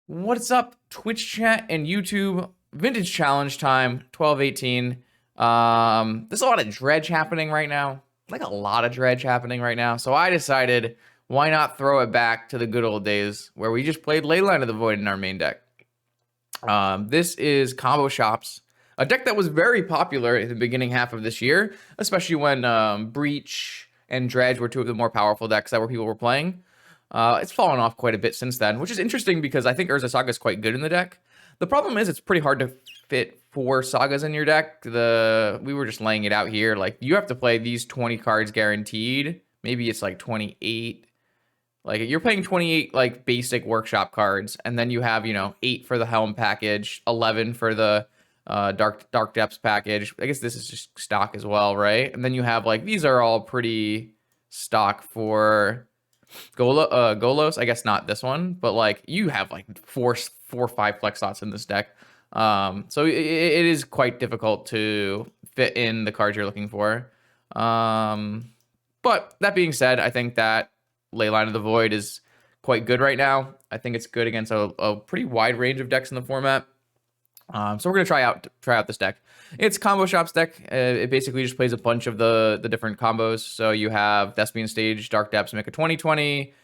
What's up, Twitch chat and YouTube? Vintage challenge time, 12:18. There's a lot of dredge happening right now. Like a lot of dredge happening right now. So I decided, why not throw it back to the good old days where we just played Leyline of the Void in our main deck. This is Combo Shops, a deck that was very popular in the beginning half of this year, especially when Breach and Dredge were two of the more powerful decks that people were playing. It's fallen off quite a bit since then, which is interesting because I think Urza Saga is quite good in the deck. The problem is it's pretty hard to fit 4 sagas in your deck. We were just laying it out here. Like, you have to play these 20 cards guaranteed. Maybe it's like 28. Like, you're playing 28 like basic workshop cards, and then you have, 8 for the Helm package, 11 for the Dark Depths package. I guess this is just stock as well, right? And then you have like, these are all pretty stock for Golos. I guess not this one, but like, you have like four or 5 flex slots in this deck. So it is quite difficult to fit in the cards you're looking for. But that being said, I think that Leyline of the Void is quite good right now. I think it's good against a pretty wide range of decks in the format. So we're gonna try out this deck. It's Combo Shops deck. It basically just plays a bunch of the different combos. So you have Thespian Stage, Dark Depths, make a 20/20.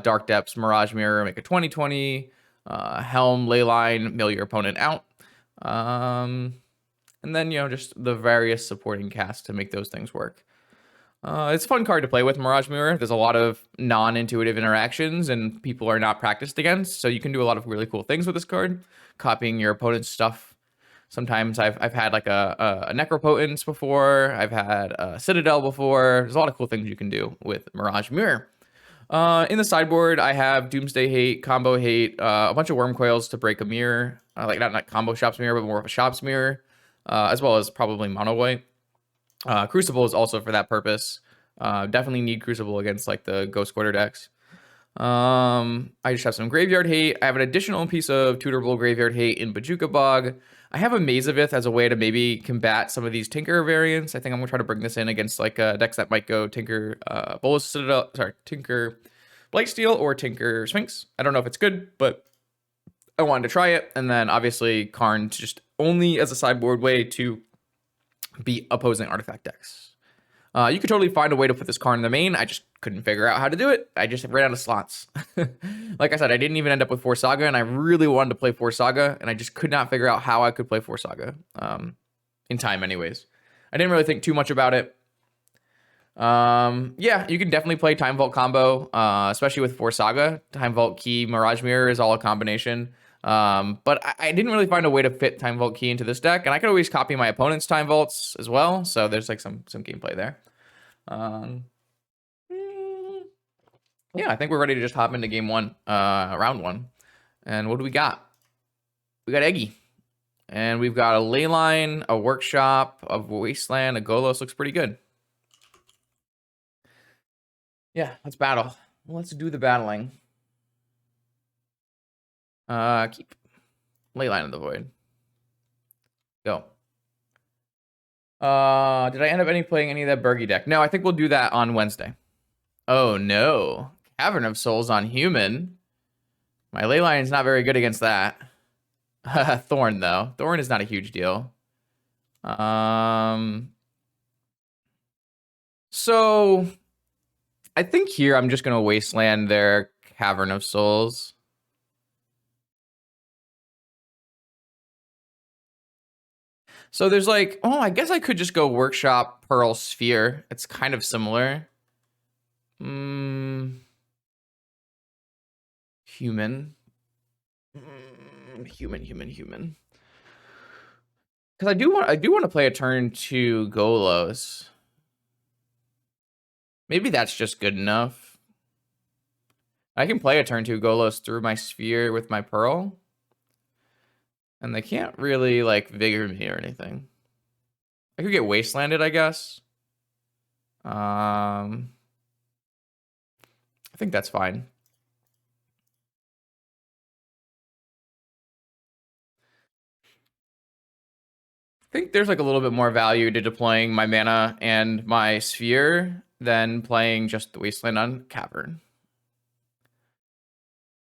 Dark Depths, Mirage Mirror, make a 20/20. Helm, Leyline, mill your opponent out. And then, just the various supporting casts to make those things work. It's a fun card to play with, Mirage Mirror. There's a lot of non-intuitive interactions and people are not practiced against, so you can do a lot of really cool things with this card. Copying your opponent's stuff. Sometimes I've had like a Necropotence before. I've had a Citadel before. There's a lot of cool things you can do with Mirage Mirror. In the sideboard, I have Doomsday Hate, Combo Hate, a bunch of Worm Coils to break a mirror. Like not Combo Shops Mirror, but more of a Shops Mirror. As well as probably Mono White. Crucible is also for that purpose. Definitely need Crucible against like the Ghost Quarter decks. I just have some Graveyard Hate. I have an additional piece of Tutorable Graveyard Hate in Bajuka Bog. I have a Mazavith as a way to maybe combat some of these Tinker variants. I think I'm gonna try to bring this in against like decks that might go Tinker Bolus Citadel, Tinker Blightsteel or Tinker Sphinx. I don't know if it's good, but I wanted to try it. And then obviously Karn just only as a sideboard way to beat opposing artifact decks. You could totally find a way to put this card in the main. I just couldn't figure out how to do it. I just ran out of slots. Like I said, I didn't even end up with 4 Saga, and I really wanted to play 4 Saga, and I just could not figure out how I could play 4 Saga. In time, anyways. I didn't really think too much about it. Yeah, you can definitely play Time Vault combo, especially with 4 Saga. Time Vault Key, Mirage Mirror is all a combination. But I didn't really find a way to fit Time Vault Key into this deck, and I could always copy my opponent's Time Vaults as well, so there's like some gameplay there. Yeah, I think we're ready to just hop into game 1, round 1. And what do we got? We got Eggy. And we've got a Leyline, a Workshop, a Wasteland, a Golos. Looks pretty good. Yeah, let's battle. Let's do the battling. Keep Leyline of the Void. Go. Did I end up playing any of that Bergy deck? No, I think we'll do that on Wednesday. Oh no. Cavern of Souls on human. My Leyline is not very good against that. Thorn though. Thorn is not a huge deal. So I think here I'm just gonna wasteland their Cavern of Souls. So there's like, oh, I guess I could just go Workshop Pearl Sphere. It's kind of similar. Human. Human. Because I do want to play a turn to Golos. Maybe that's just good enough. I can play a turn to Golos through my Sphere with my Pearl. And they can't really, like, Vigor me or anything. I could get Wastelanded, I guess. I think that's fine. I think there's, like, a little bit more value to deploying my mana and my Sphere than playing just the Wasteland on Cavern.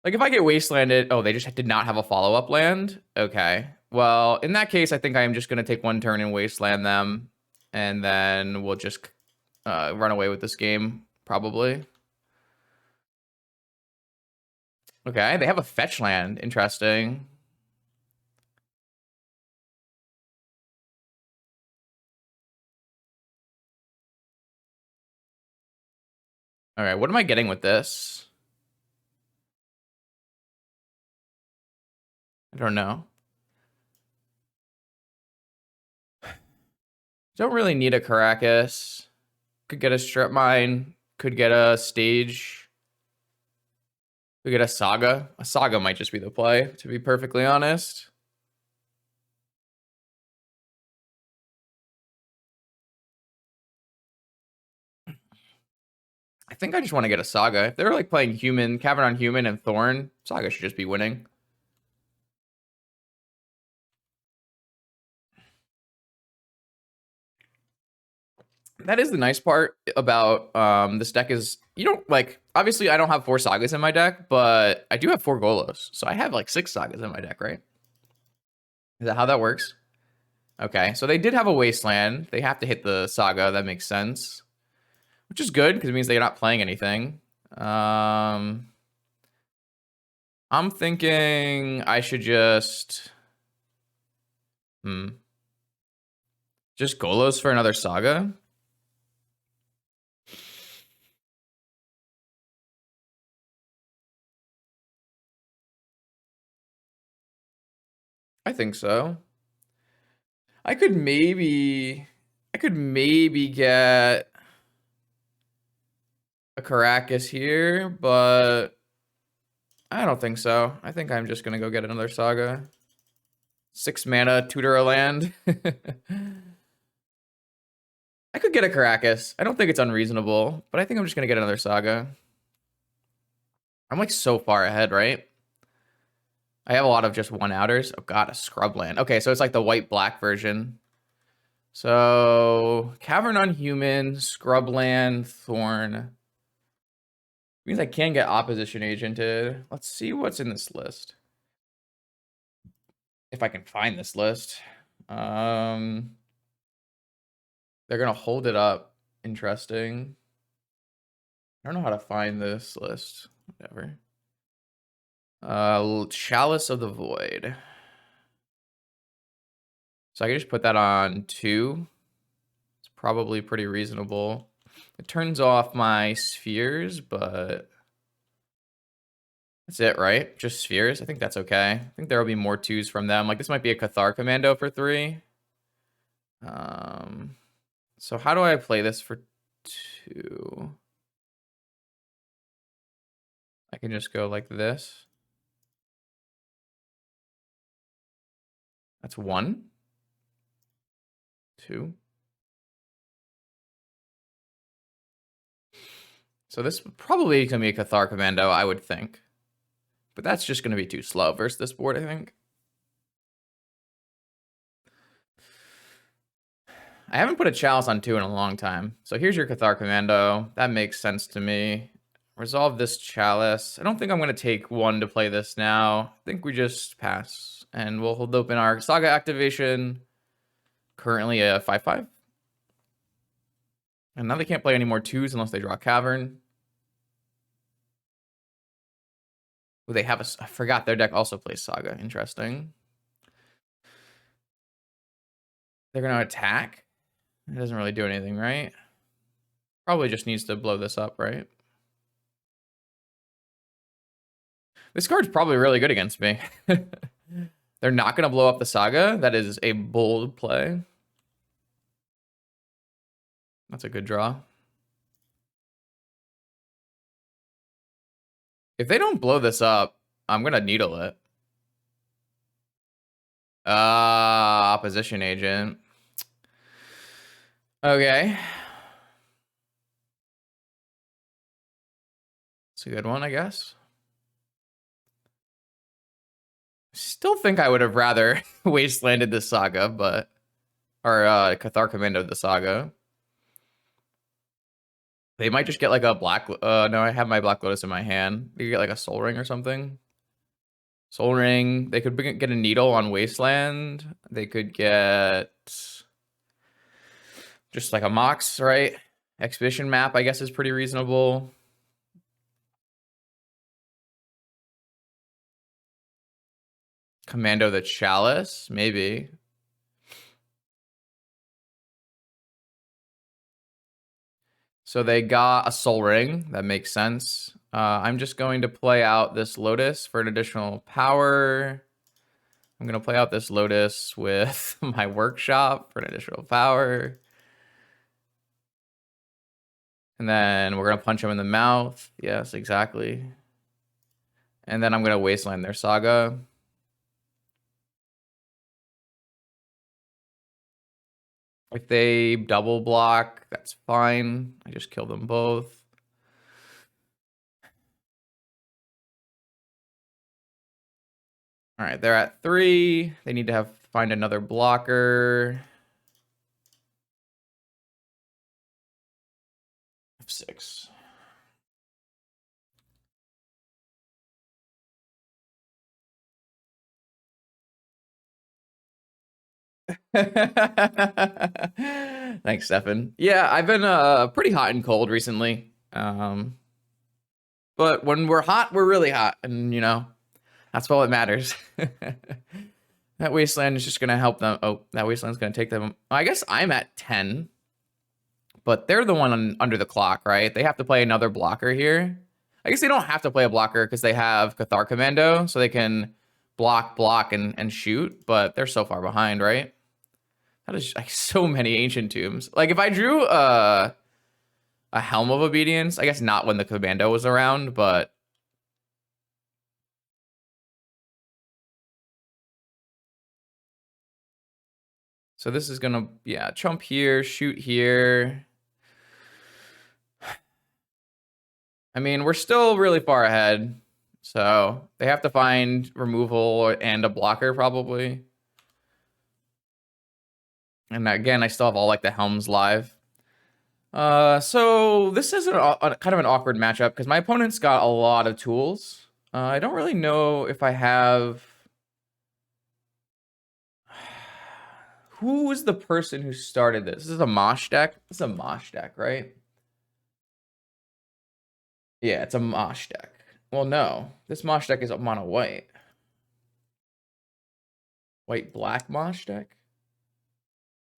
Like, if I get wastelanded, oh, they just did not have a follow-up land? Okay. Well, in that case, I think I am just going to take one turn and wasteland them, and then we'll just run away with this game, probably. Okay, they have a fetch land. Interesting. All right, what am I getting with this? I don't know. Don't really need a Caracas. Could get a strip mine. Could get a stage. Could get a Saga. A Saga might just be the play, to be perfectly honest. I think I just want to get a Saga. If they're like playing Human, Cavern on Human, and Thorn, Saga should just be winning. That is the nice part about this deck is you don't like obviously I don't have 4 Sagas in my deck, but I do have 4 Golos. So I have like 6 Sagas in my deck, right? Is that how that works? Okay, so they did have a Wasteland. They have to hit the Saga. That makes sense. Which is good because it means they're not playing anything. I'm thinking I should just just Golos for another Saga. I think so. I could maybe get a Caracas here, but I don't think so. I think I'm just gonna go get another Saga. 6 mana, tutor a land. I could get a Caracas. I don't think it's unreasonable, but I think I'm just gonna get another Saga. I'm like so far ahead, right? I have a lot of just 1-outers. Oh god, a scrub land. Okay, so it's like the white-black version. So Cavern on Human, Scrubland, Thorn. Means I can get Opposition Agented. Let's see what's in this list. If I can find this list. They're gonna hold it up. Interesting. I don't know how to find this list. Whatever. Chalice of the Void. So I can just put that on 2. It's probably pretty reasonable. It turns off my spheres, but that's it, right? Just spheres. I think that's okay. I think there will be more 2s from them. Like this might be a Cathar Commando for 3. So how do I play this for 2? I can just go like this. That's 1, 2. So this probably going to be a Cathar Commando, I would think. But that's just going to be too slow versus this board, I think. I haven't put a Chalice on 2 in a long time. So here's your Cathar Commando. That makes sense to me. Resolve this Chalice. I don't think I'm going to take 1 to play this now. I think we just pass. And we'll hold open our Saga activation. Currently a 5/5. And now they can't play any more 2s unless they draw Cavern. Ooh, they have I forgot their deck also plays Saga. Interesting. They're going to attack. It doesn't really do anything, right? Probably just needs to blow this up, right? This card's probably really good against me. They're not going to blow up the Saga. That is a bold play. That's a good draw. If they don't blow this up, I'm going to needle it. Opposition agent. Okay. It's a good one, I guess. Still think I would have rather wastelanded the Saga, but... Or Cathar Commando the Saga. They might just get like a black. No, I have my Black Lotus in my hand. They could get like a Soul Ring or something. Soul Ring. They could get a Needle on Wasteland. They could get just like a Mox, right? Exhibition map, I guess, is pretty reasonable. Commando the Chalice, maybe. So they got a Soul Ring. That makes sense. I'm just going to play out this Lotus for an additional power. I'm going to play out this Lotus with my Workshop for an additional power. And then we're going to punch him in the mouth. Yes, exactly. And then I'm going to Wasteland their Saga. If they double block, that's fine. I just kill them both. All right, they're at 3. They need to find another blocker. 6. Thanks, Stefan. Yeah, I've been pretty hot and cold recently. But when we're hot, we're really hot, and you know, that's all that matters. That Wasteland is just gonna help them. Oh, that Wasteland's gonna take them. I guess I'm at 10, but they're the one under the clock, right? They have to play another blocker here. I guess they don't have to play a blocker because they have Cathar Commando, so they can block, and shoot, but they're so far behind, right? That is like so many Ancient Tombs. Like if I drew a Helm of Obedience, I guess not when the Commando was around, but so this is gonna, yeah, chump here, shoot here. I mean, we're still really far ahead, so they have to find removal and a blocker probably. And again, I still have all like the Helms live. So this is kind of an awkward matchup because my opponent's got a lot of tools. I don't really know if I have. Who was the person who started this? This is a Mosh deck. This is a Mosh deck, right? Yeah, it's a Mosh deck. Well, no, this Mosh deck is a mono white. White black Mosh deck.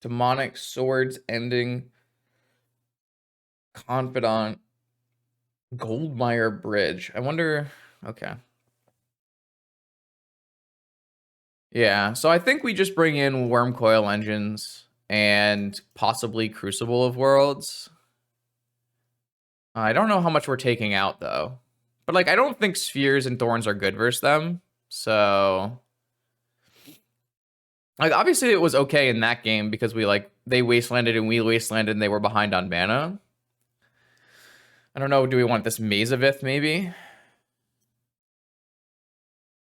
Demonic Swords Ending. Confidant. Goldmire Bridge. I wonder. Okay. Yeah, so I think we just bring in Wormcoil Engines and possibly Crucible of Worlds. I don't know how much we're taking out, though. But, like, I don't think Spheres and Thorns are good versus them. So, like, obviously it was okay in that game because they Wastelanded and we Wastelanded and they were behind on mana. I don't know, do we want this Mazavith, maybe?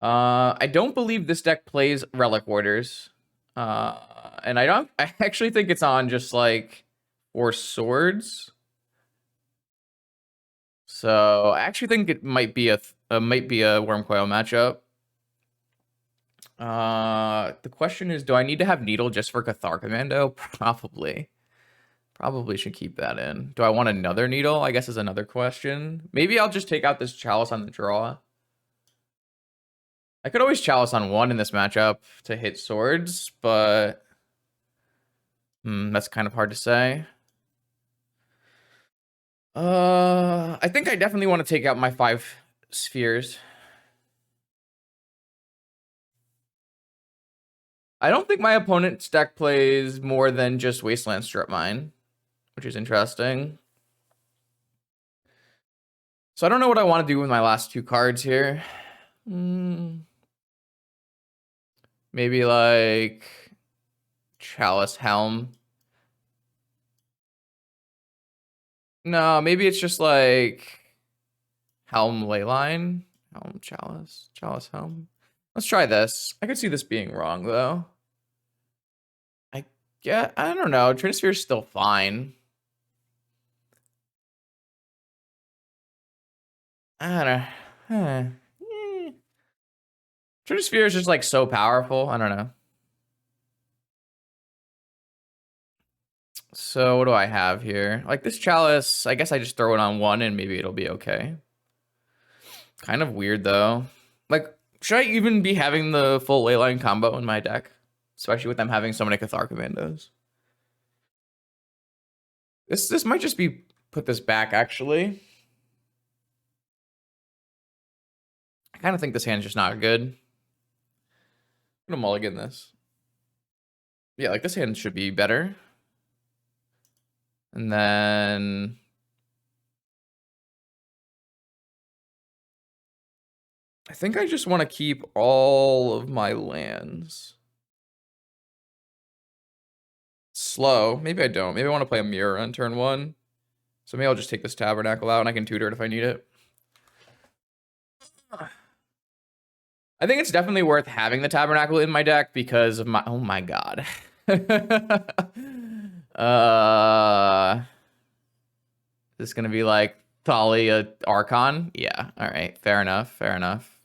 I don't believe this deck plays Relic Warders. And I actually think it's on just, like, 4 swords. So I actually think it might be a Wormcoil matchup. The question is, do I need to have Needle just for Cathar Commando? Probably. Probably should keep that in. Do I want another Needle? I guess is another question. Maybe I'll just take out this Chalice on the draw. I could always Chalice on 1 in this matchup to hit swords, but that's kind of hard to say. I think I definitely want to take out my 5 spheres. I don't think my opponent's deck plays more than just Wasteland Strip Mine, which is interesting. So I don't know what I want to do with my last 2 cards here. Maybe like Chalice Helm. No, maybe it's just like Helm Leyline. Helm Chalice. Chalice Helm. Let's try this. I could see this being wrong though. I don't know. Trinisphere is still fine. I don't know. Treasure Sphere is just like so powerful. I don't know. So what do I have here? Like this chalice, I guess I just throw it on one and maybe it'll be okay. Kind of weird though. Like, should I even be having the full leyline combo in my deck? Especially with them having so many Cathar Commandos. This might just be put this back actually. I kind of think this hand's just not good. I'm gonna mulligan this. Yeah, like this hand should be better. And then I think I just want to keep all of my lands. Slow. Maybe I don't. Maybe I want to play a mirror on turn one. So maybe I'll just take this Tabernacle out and I can tutor it if I need it. I think it's definitely worth having the Tabernacle in my deck because of my... Oh my god. Is this going to be like Thalia Archon? Yeah. All right. Fair enough. Fair enough.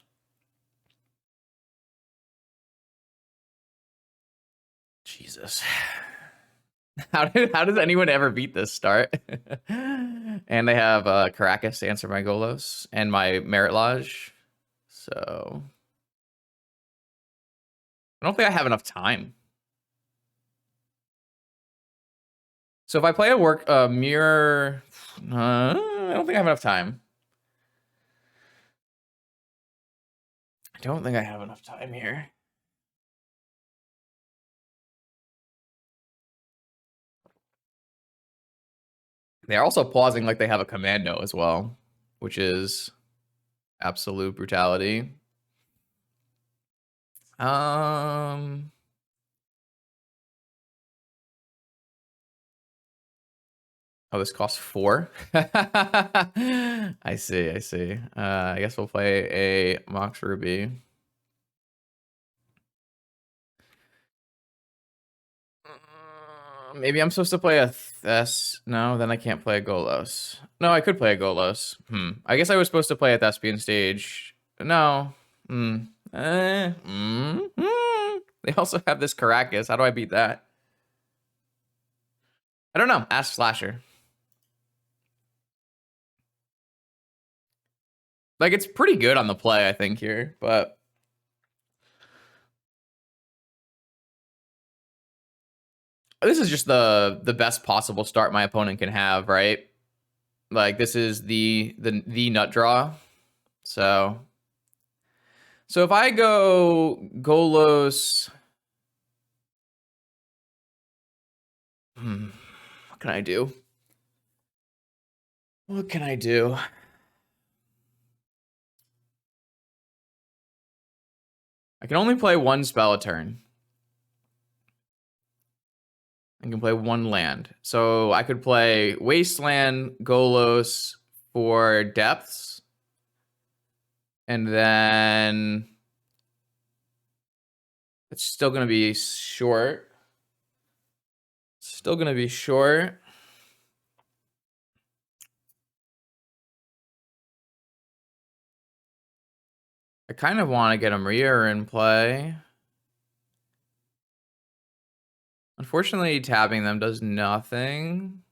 Jesus. How does anyone ever beat this start? And they have Caracas to answer my Golos and my Merit Lodge. So I don't think I have enough time. So if I play a mirror, I don't think I have enough time. I don't think I have enough time here. They're also pausing like they have a commando as well, which is absolute brutality. Oh, this costs 4. I see, I see. I guess we'll play a Mox Ruby. Maybe I'm supposed to play a Thes. No, then I can't play a Golos. No, I could play a Golos. I guess I was supposed to play a Thespian Stage. No. They also have this Caracas. How do I beat that? I don't know. Ask Slasher. Like, it's pretty good on the play, I think, here, but... This is just the best possible start my opponent can have, right? Like, this is the nut draw. So if I go Golos... What can I do? What can I do? I can only play one spell a turn. I can play one land. So I could play Wasteland, Golos for depths. And then it's still going to be short. Still going to be short. I kind of want to get a Mirror in play. Unfortunately, tabbing them does nothing.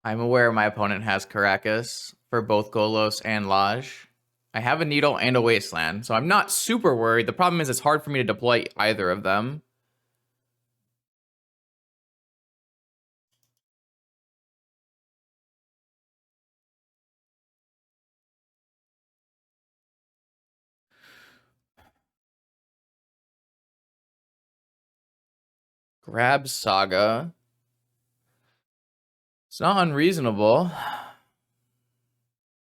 I'm aware my opponent has Caracas for both Golos and Lodge. I have a Needle and a Wasteland, so I'm not super worried. The problem is it's hard for me to deploy either of them. Grab Saga. It's not unreasonable.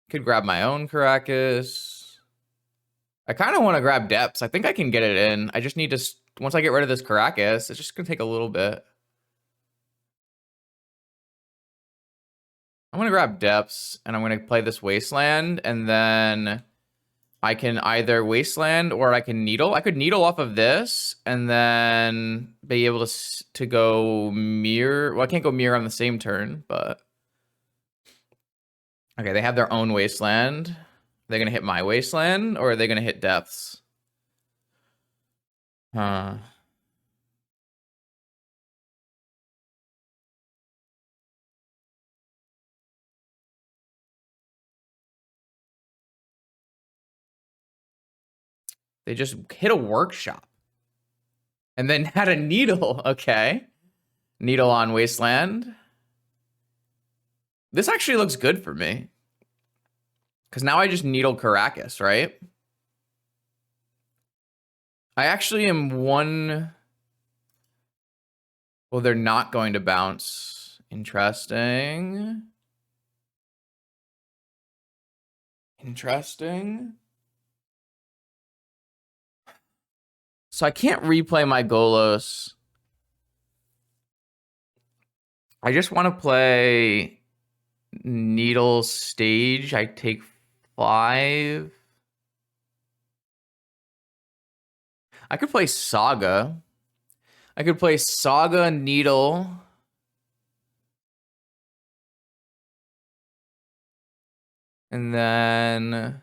Could grab my own Caracas. I kind of want to grab Depths. I think I can get it in. I just need to... Once I get rid of this Caracas, it's just going to take a little bit. I'm going to grab Depths, and I'm going to play this Wasteland, and then I can either Wasteland or I can Needle. I could Needle off of this and then be able to go Mirror. Well, I can't go Mirror on the same turn, but... Okay, they have their own Wasteland. Are they going to hit my Wasteland or are they going to hit Depths? Huh. They just hit a Workshop. And then had a Needle. Okay. Needle on Wasteland. This actually looks good for me. Because now I just Needle Caracas, right? I actually am one... Well, they're not going to bounce. Interesting. Interesting. So I can't replay my Golos. I just want to play Needle Stage. I take 5. I could play Saga. I could play Saga, Needle. And then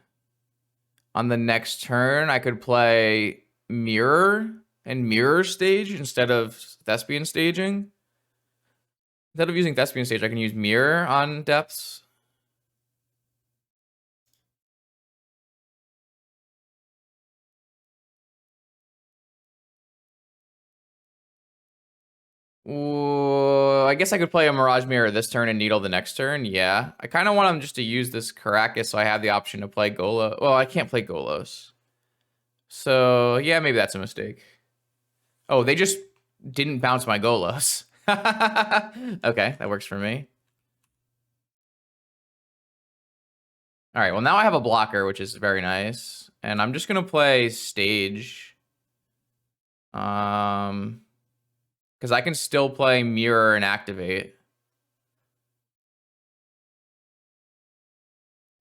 on the next turn, I could play Mirror and Mirror Stage instead of Thespian Staging. Instead of using Thespian Stage, I can use Mirror on Depths. Ooh, I guess I could play a Mirage Mirror this turn and Needle the next turn. Yeah. I kind of want him just to use this Caracas so I have the option to play Golo. Well, I can't play Golos. So, yeah, maybe that's a mistake. Oh, they just didn't bounce my Golos. Okay, that works for me. All right, well, now I have a blocker, which is very nice. And I'm just going to play Stage. Because I can still play Mirror and Activate.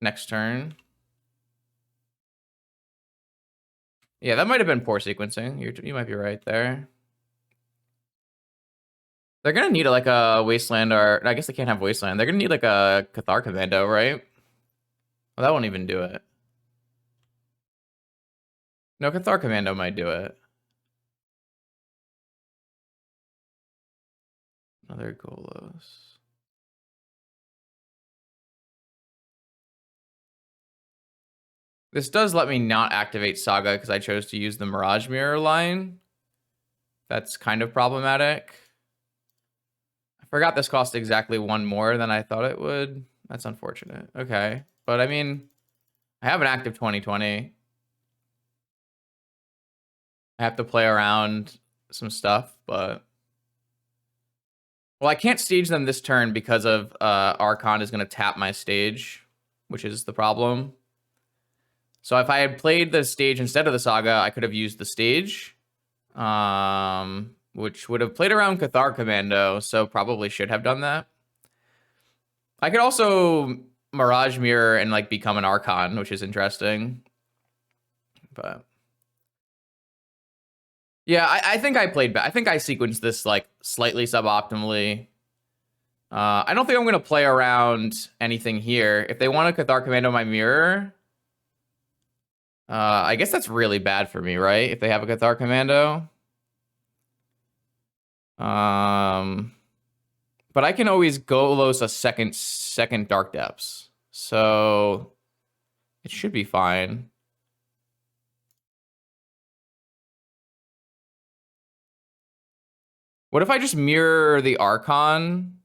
Next turn. Yeah, that might have been poor sequencing. You might be right there. They're going to need like a Wasteland or... I guess they can't have Wasteland. They're going to need like a Cathar Commando, right? Well, that won't even do it. No, Cathar Commando might do it. Another Golos. This does let me not activate Saga because I chose to use the Mirage Mirror line. That's kind of problematic. I forgot this cost exactly 1 more than I thought it would. That's unfortunate. Okay. But I mean, I have an active 2020. I have to play around some stuff, but... Well, I can't stage them this turn because of Archon is going to tap my stage, which is the problem. So if I had played the stage instead of the Saga, I could have used the stage, which would have played around Cathar Commando, so probably should have done that. I could also Mirage Mirror and like become an Archon, which is interesting. But yeah, I think I played bad. I think I sequenced this like slightly suboptimally. I don't think I'm going to play around anything here. If they want to Cathar Commando my Mirror... I guess that's really bad for me, right? If they have a Cathar Commando. But I can always Golos a second Dark Depths. So it should be fine. What if I just mirror the Archon?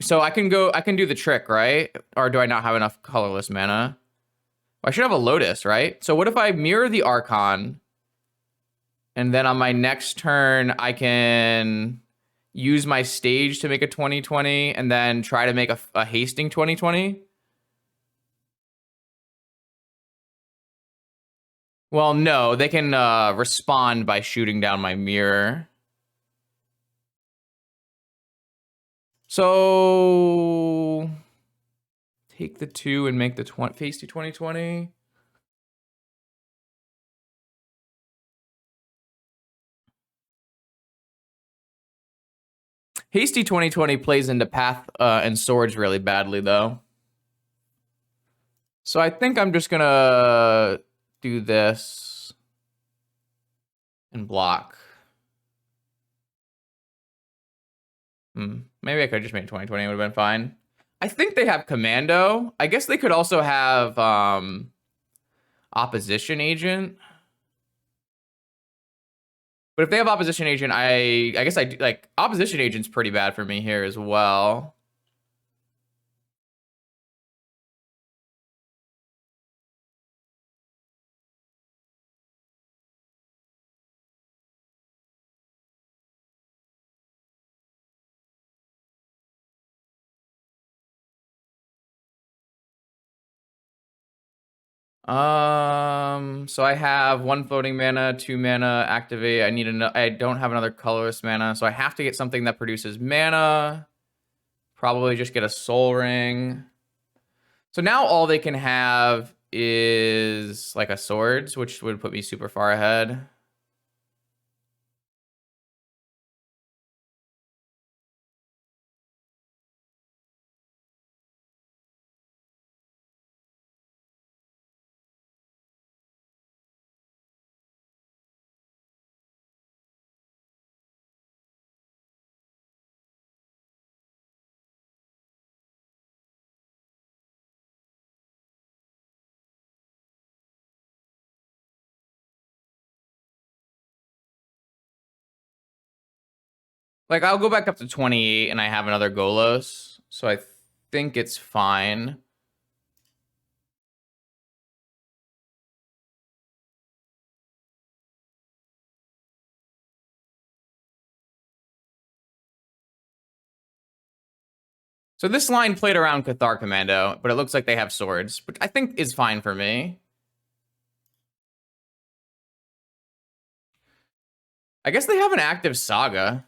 So I can do the trick, right? Or do I not have enough colorless mana? I should have a Lotus, right? So what if I mirror the Archon, and then on my next turn, I can use my stage to make a 2020, and then try to make a hasting 2020? Well, no, they can respond by shooting down my mirror. So... take the 2 and make the Feisty 2020. Hasty 2020 plays into Path and Swords really badly, though. So I think I'm just going to do this and block. Maybe I could just make 2020. It would have been fine. I think they have Commando. I guess they could also have Opposition Agent. But if they have Opposition Agent, I guess I do, like, Opposition Agent's pretty bad for me here as well. So I have 1 floating mana, 2 mana, activate. I don't have another colorless mana, so I have to get something that produces mana. Probably just get a Soul Ring. So now all they can have is like a Swords, which would put me super far ahead. Like, I'll go back up to 28 and I have another Golos. So I think it's fine. So this line played around Cathar Commando, but it looks like they have Swords, which I think is fine for me. I guess they have an active Saga.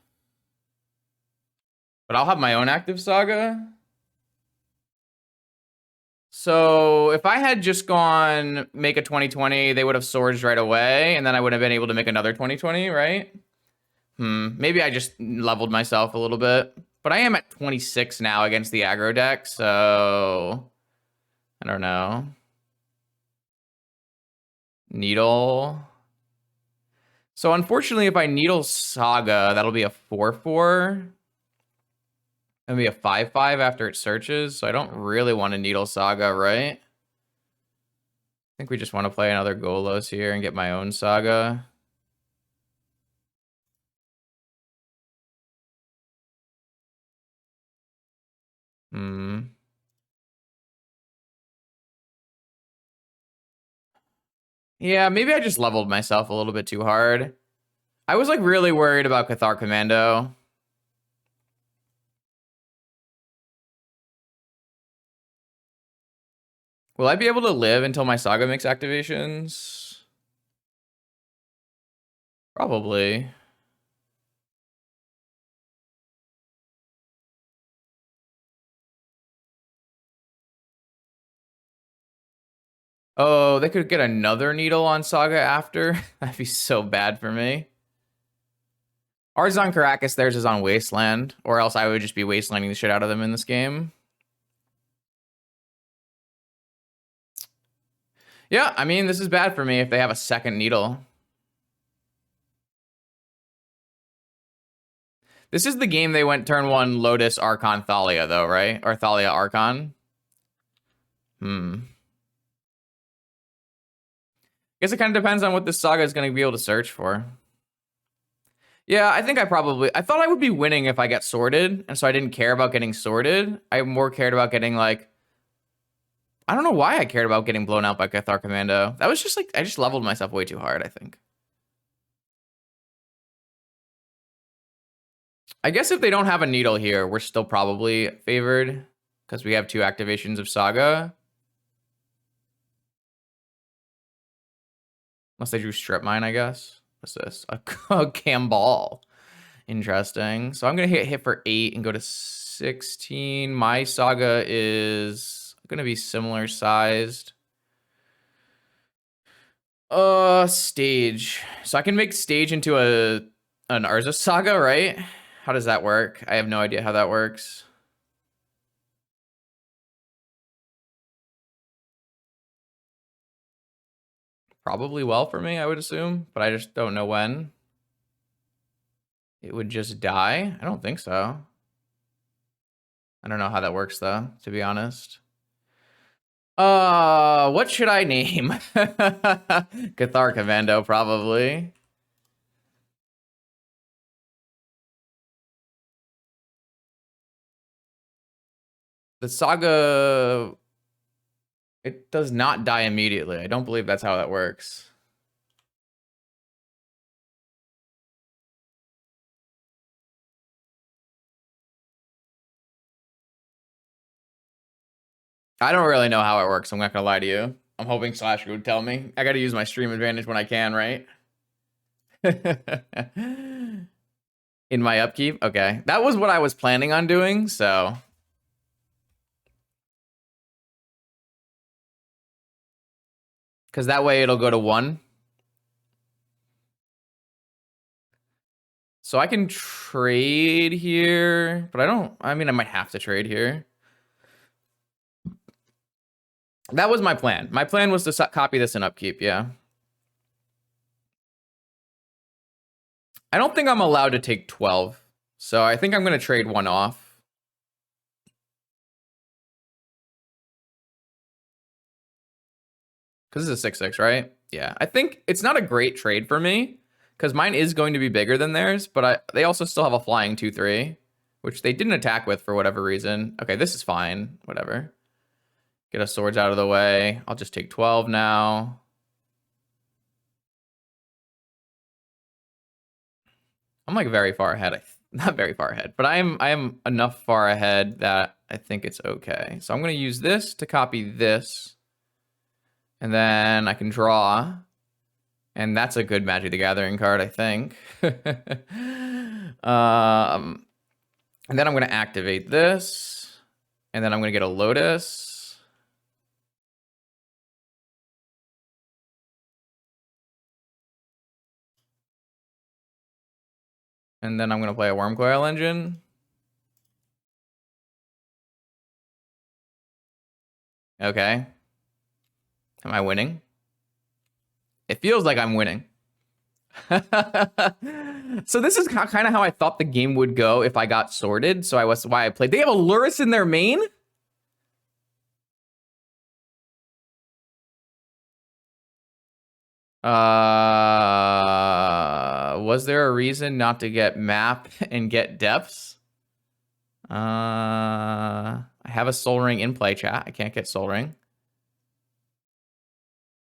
But I'll have my own active Saga. So if I had just gone make a 2020, they would have Swords right away, and then I would have been able to make another 2020, right? Maybe I just leveled myself a little bit. But I am at 26 now against the aggro deck, so I don't know. Needle. So unfortunately, if I Needle Saga, that'll be a 4/4. It'll be a 5/5 after it searches, so I don't really want a Needle Saga, right? I think we just want to play another Golos here and get my own Saga. Yeah, maybe I just leveled myself a little bit too hard. I was like really worried about Cathar Commando. Will I be able to live until my Saga makes activations? Probably. Oh, they could get another Needle on Saga after? That'd be so bad for me. Ours is on Caracas, theirs is on Wasteland, or else I would just be wastelanding the shit out of them in this game. Yeah, I mean, this is bad for me if they have a second Needle. This is the game they went turn 1 Lotus Archon Thalia, though, right? Or Thalia Archon. Guess it kind of depends on what this Saga is going to be able to search for. Yeah, I think I thought I would be winning if I get sorted, and so I didn't care about getting sorted. I more cared about getting, like, I don't know why I cared about getting blown out by Cathar Commando. That was just like, I just leveled myself way too hard, I think. I guess if they don't have a Needle here, we're still probably favored because we have 2 activations of Saga. Unless they drew Strip Mine, I guess. What's this? A Camball. Interesting. So I'm going to hit for 8 and go to 16. My Saga is going to be similar sized. Stage. So I can make stage into an Urza Saga, right? How does that work? I have no idea how that works. Probably well for me, I would assume, but I just don't know when. It would just die? I don't think so. I don't know how that works though, to be honest. What should I name? Cathar Commando, probably. The Saga, it does not die immediately. I don't believe that's how that works. I don't really know how it works. I'm not gonna lie to you. I'm hoping Slash would tell me. I gotta use my stream advantage when I can, right? In my upkeep? Okay. That was what I was planning on doing, so. Because that way it'll go to 1. So I can trade here, but I mean, I might have to trade here. That was my plan. My plan was to copy this in upkeep, yeah. I don't think I'm allowed to take 12. So I think I'm going to trade 1 off. Because this is a 6/6, right? Yeah. I think it's not a great trade for me. Because mine is going to be bigger than theirs. But they also still have a flying 2/3. Which they didn't attack with for whatever reason. Okay, this is fine. Whatever. Get our swords out of the way. I'll just take 12 now. I'm like very far ahead. Not very far ahead, but I am enough far ahead that I think it's okay. So I'm going to use this to copy this. And then I can draw. And that's a good Magic the Gathering card, I think. And then I'm going to activate this. And then I'm going to get a Lotus. And then I'm going to play a Wormcoil Engine. Okay. Am I winning? It feels like I'm winning. So this is kind of how I thought the game would go if I got sorted. So why I played. They have a Lurrus in their main? Was there a reason not to get map and get depths? I have a Soul Ring in play, chat. I can't get Soul Ring.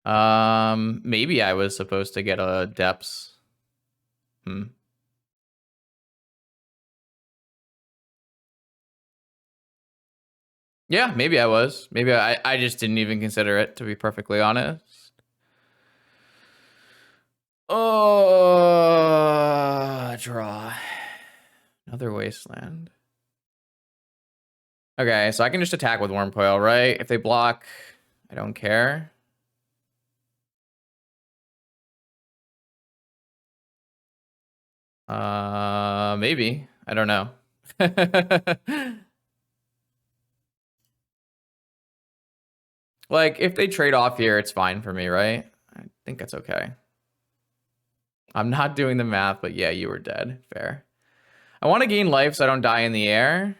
Maybe I was supposed to get a depths. Yeah, maybe I was. Maybe I just didn't even consider it, to be perfectly honest. Oh, draw. Another Wasteland. Okay, so I can just attack with Wormcoil, right? If they block, I don't care. Maybe. I don't know. Like, if they trade off here, it's fine for me, right? I think that's okay. I'm not doing the math, but yeah, you were dead. Fair. I want to gain life so I don't die in the air.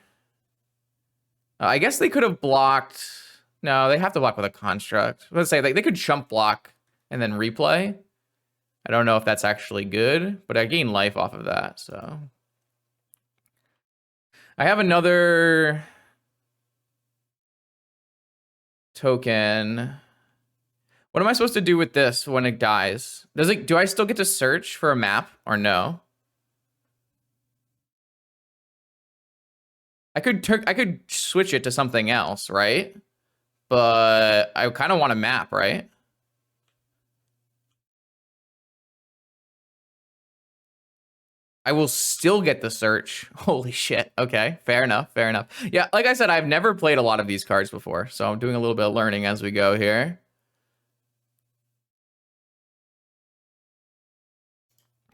I guess they could have blocked. No, they have to block with a construct. Let's say they could chump block and then replay. I don't know if that's actually good, but I gain life off of that, so. I have another token. What am I supposed to do with this when it dies? Do I still get to search for a map or no? I could switch it to something else, right? But I kind of want a map, right? I will still get the search. Holy shit. Okay, fair enough, fair enough. Yeah, like I said, I've never played a lot of these cards before, so I'm doing a little bit of learning as we go here.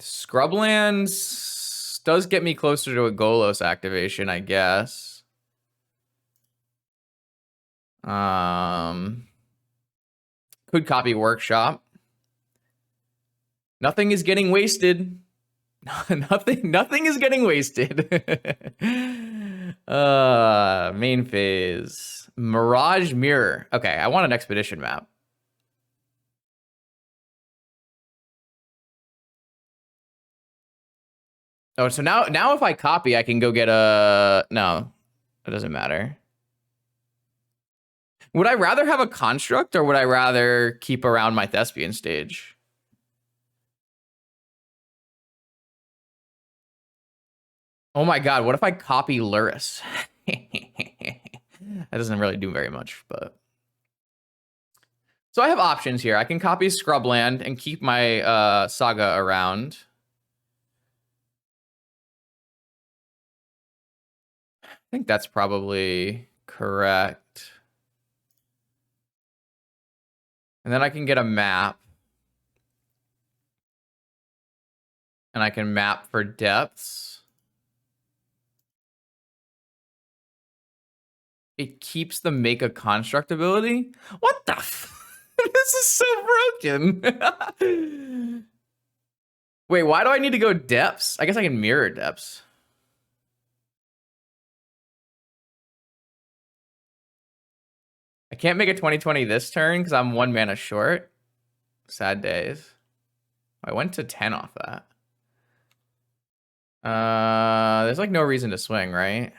Scrublands does get me closer to a Golos activation, I guess. Could copy Workshop. Nothing is getting wasted. nothing is getting wasted. Main phase. Mirage Mirror. Okay, I want an expedition map. Oh, so now if I copy, I can go get a... No, it doesn't matter. Would I rather have a construct or would I rather keep around my Thespian stage? Oh my god, what if I copy Luris? That doesn't really do very much, but... So I have options here. I can copy Scrubland and keep my Saga around. I think that's probably correct. And then I can get a map. And I can map for depths. It keeps the make a construct ability? What the f... This is so broken. Wait, why do I need to go depths? I guess I can mirror depths. I can't make a 20/20 this turn because I'm 1 mana short. Sad days. I went to 10 off that. There's like no reason to swing, right?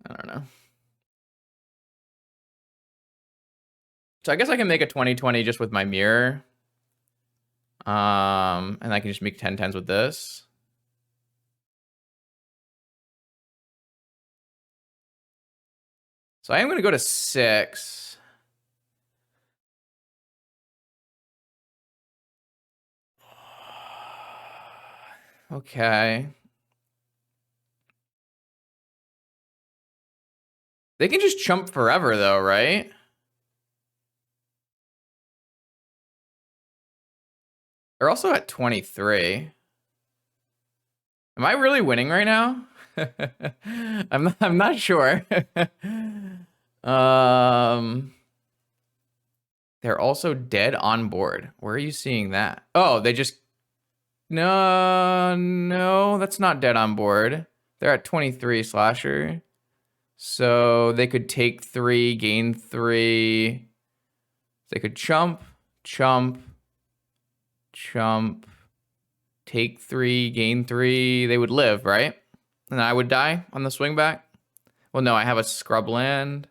I don't know. So I guess I can make a 20/20 just with my mirror. And I can just make 10/10s with this. So I am going to go to 6. Okay. They can just chump forever though, right? They're also at 23. Am I really winning right now? I'm not sure. They're also dead on board. Where are you seeing that? Oh, they just... No, that's not dead on board. They're at 23 slasher. So they could take 3, gain 3. They could chump, take 3, gain 3. They would live, right? And I would die on the swing back. Well, no, I have a scrub land.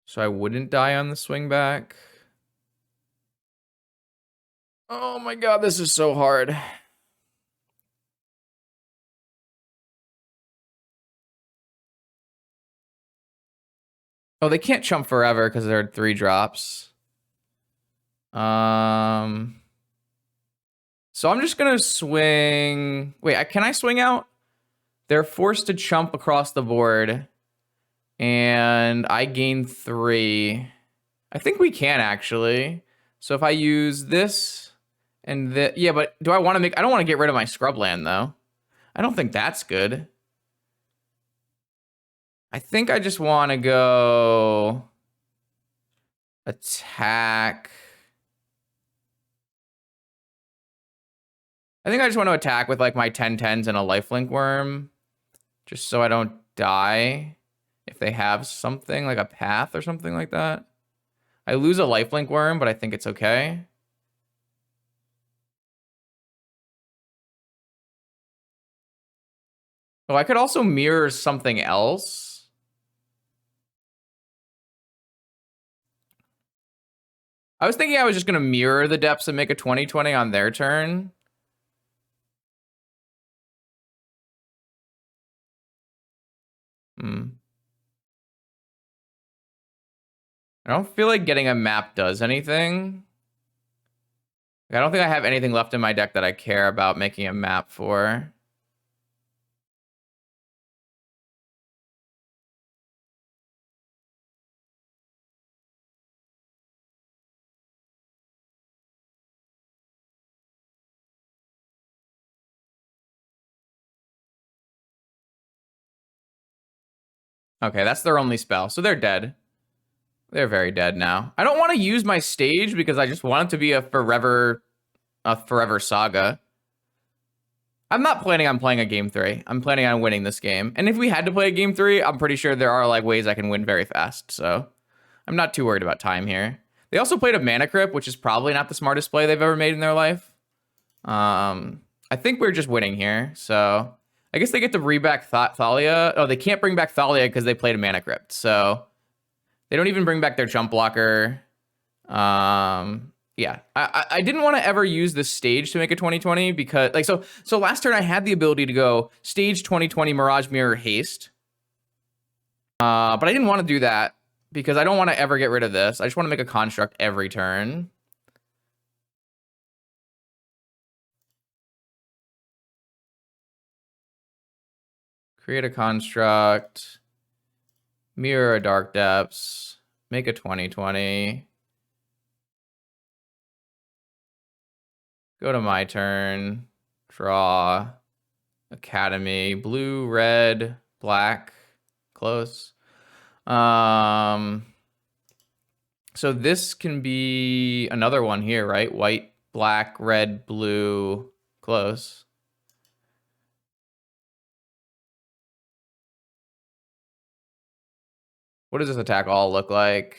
So I wouldn't die on the swing back. Oh my god, this is so hard. Oh, they can't chump forever because they're 3 drops. So I'm just gonna swing. Wait, can I swing out? They're forced to chump across the board. And I gain 3. I think we can actually. So if I use this and this, yeah, but do I want to make, I don't want to get rid of my scrubland though. I don't think that's good. I think I just want to go attack. I think I just want to attack with like my 10/10s and a lifelink worm. Just so I don't die if they have something like a path or something like that. I lose a lifelink worm, but I think it's okay. Oh, I could also mirror something else. I was thinking I was just going to mirror the depths and make a 20/20 on their turn. I don't feel like getting a map does anything. I don't think I have anything left in my deck that I care about making a map for. Okay, that's their only spell. So they're dead. They're very dead now. I don't want to use my stage because I just want it to be a forever saga. I'm not planning on playing a game 3. I'm planning on winning this game. And if we had to play a game 3, I'm pretty sure there are like ways I can win very fast. So I'm not too worried about time here. They also played a Mana Crypt, which is probably not the smartest play they've ever made in their life. I think we're just winning here. So I guess they get to bring back Thalia. Oh, they can't bring back Thalia because they played a Mana Crypt. So they don't even bring back their Jump Blocker. Yeah, I didn't want to ever use this stage to make a 2020 because like so last turn I had the ability to go stage 2020 Mirage Mirror Haste. But I didn't want to do that because I don't want to ever get rid of this. I just want to make a construct every turn. Create a construct. Mirror a Dark Depths. Make a 2020. Go to my turn. Draw. Academy. Blue, red, black. Close. So this can be another one here, right? White, black, red, blue. Close. What does this attack all look like?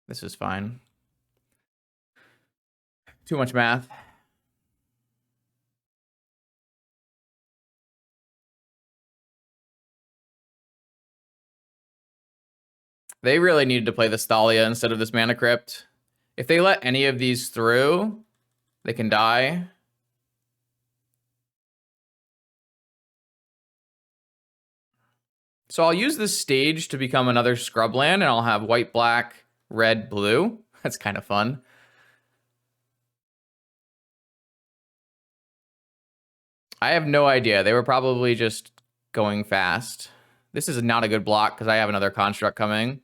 This is fine. Too much math. They really needed to play this Thalia instead of this Mana Crypt. If they let any of these through, they can die. So I'll use this stage to become another scrubland, and I'll have white, black, red, blue. That's kind of fun. I have no idea. They were probably just going fast. This is not a good block because I have another construct coming.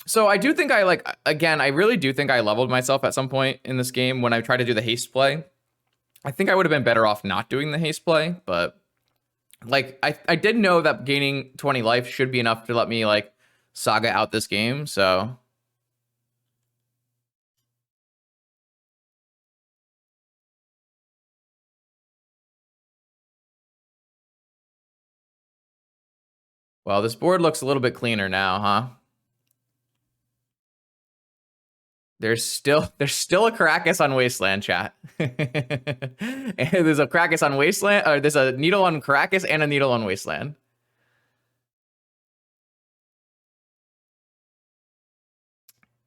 So I do think I I really do think I leveled myself at some point in this game when I tried to do the haste play. I think I would have been better off not doing the haste play, but like I did know that gaining 20 life should be enough to let me like saga out this game, so well, this board looks a little bit cleaner now, huh? There's still a Karakas on Wasteland, chat. And there's a Karakas on Wasteland, or there's a needle on Karakas and a needle on Wasteland.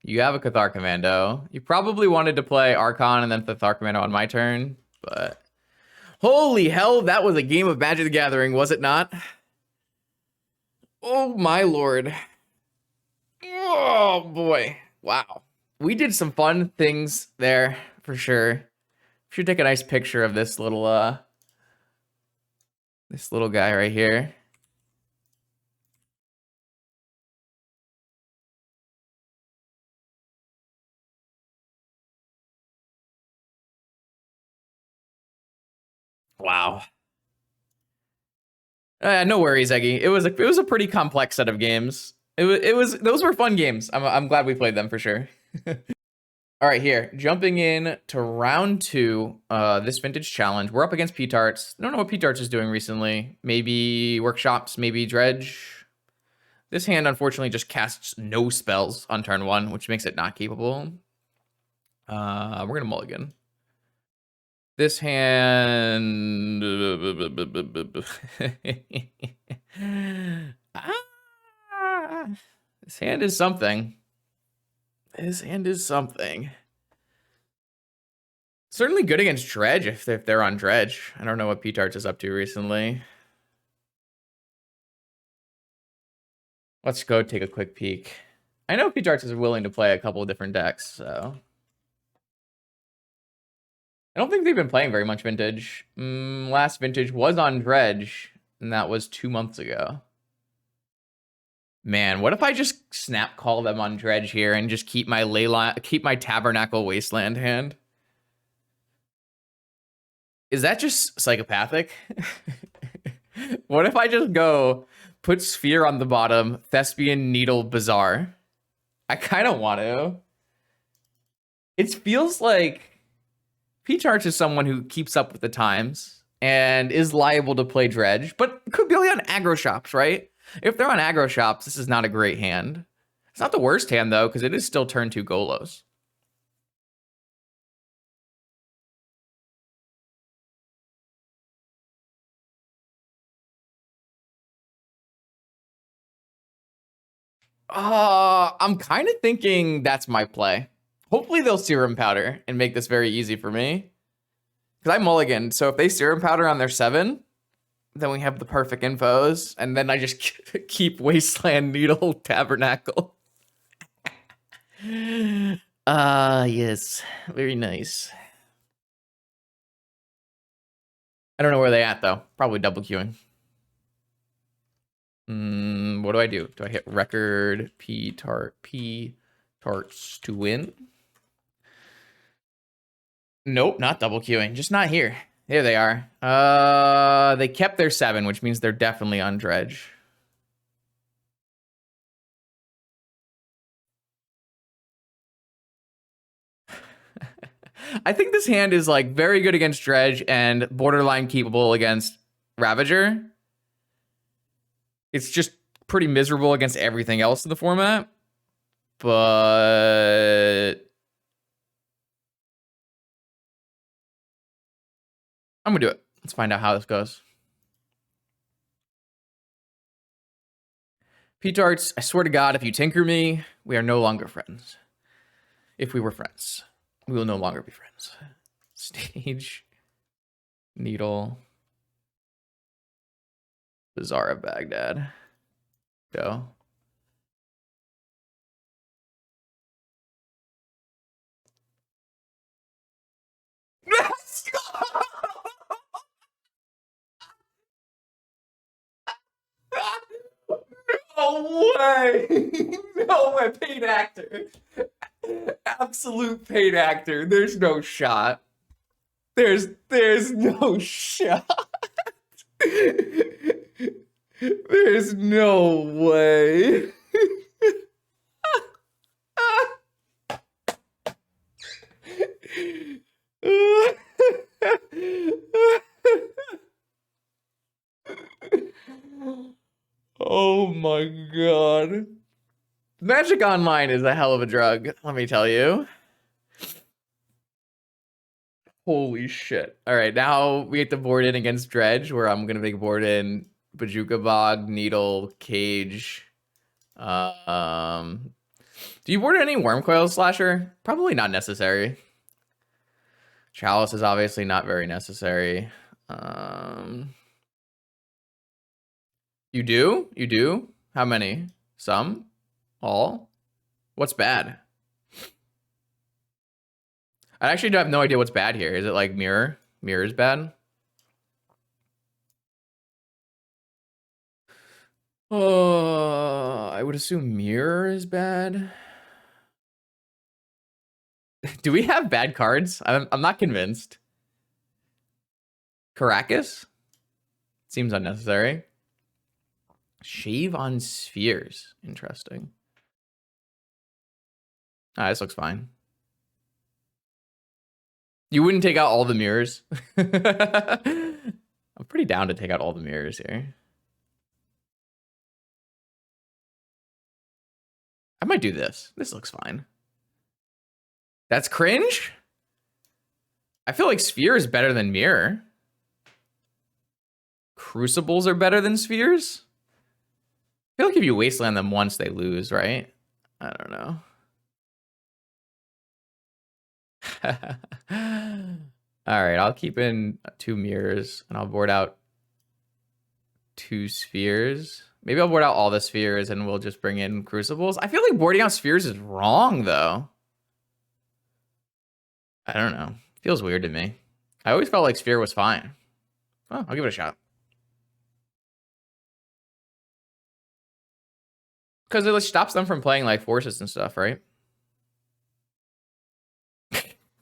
You have a Cathar Commando. You probably wanted to play Archon and then Cathar Commando on my turn, but holy hell, that was a game of Magic the Gathering, was it not? Oh my lord. Oh boy. Wow. We did some fun things there for sure. Should take a nice picture of this little guy right here. Wow. No worries, Eggy. It was a pretty complex set of games. It was those were fun games. I'm glad we played them for sure. All right, here, jumping in to round 2, this vintage challenge. We're up against P-Tarts. I don't know what P-Tarts is doing recently. Maybe Workshops, maybe Dredge. This hand, unfortunately, just casts no spells on turn 1, which makes it not capable. We're going to mulligan. This hand... This hand is something. This hand is something. Certainly good against Dredge if they're on Dredge. I don't know what P-Tarts is up to recently. Let's go take a quick peek. I know Peach Arts is willing to play a couple of different decks, so I don't think they've been playing very much Vintage. Last Vintage was on Dredge, and that was 2 months ago. Man, what if I just snap call them on Dredge here and just keep my Tabernacle Wasteland hand? Is that just psychopathic? What if I just go put Sphere on the bottom, Thespian, Needle, Bazaar? I kind of want to. It feels like Peach Arch is someone who keeps up with the times and is liable to play Dredge, but could be only on Aggro Shops, right? If they're on Aggro Shops, this is not a great hand. It's not the worst hand, though, because it is still turn 2 Golos. I'm kind of thinking that's my play. Hopefully they'll Serum Powder and make this very easy for me. Because I mulligan, so if they Serum Powder on their 7, then we have the perfect infos, and then I just keep Wasteland, Needle, Tabernacle. Yes. Very nice. I don't know where they at, though. Probably double queuing. What do? Do I hit record tarts to win? Nope, not double queuing. Just not here. Here they are. They kept their 7, which means they're definitely on Dredge. I think this hand is like very good against Dredge and borderline keepable against Ravager. It's just pretty miserable against everything else in the format. But I'm gonna do it. Let's find out how this goes. P-Tarts, I swear to God, if you tinker me, we are no longer friends. If we were friends, we will no longer be friends. Stage. Needle. Bazaar of Baghdad. Go. Let's go! No way! No way, paid actor. Absolute paid actor. There's no shot. There's no shot. There's no way. Oh my God. Magic Online is a hell of a drug, let me tell you. Holy shit. All right, now we have to board in against Dredge, where I'm going to make board in Bajuka Bog, Needle, Cage. Do you board any Wormcoil Slasher? Probably not necessary. Chalice is obviously not very necessary. You do? You do? How many? Some? All? What's bad? I actually have no idea what's bad here. Is it like Mirror? Mirror is bad? Oh, I would assume Mirror is bad. Do we have bad cards? I'm not convinced. Caracas? Seems unnecessary. Shave on Spheres. Interesting. This looks fine. You wouldn't take out all the mirrors? I'm pretty down to take out all the mirrors here. I might do this. This looks fine. That's cringe? I feel like Sphere is better than Mirror. Crucibles are better than Spheres? I feel like if you Wasteland them once, they lose, right? I don't know. All right, I'll keep in 2 mirrors and I'll board out 2 spheres. Maybe I'll board out all the spheres and we'll just bring in crucibles. I feel like boarding out spheres is wrong, though. I don't know. Feels weird to me. I always felt like sphere was fine. Oh, I'll give it a shot. Because it stops them from playing like forces and stuff, right?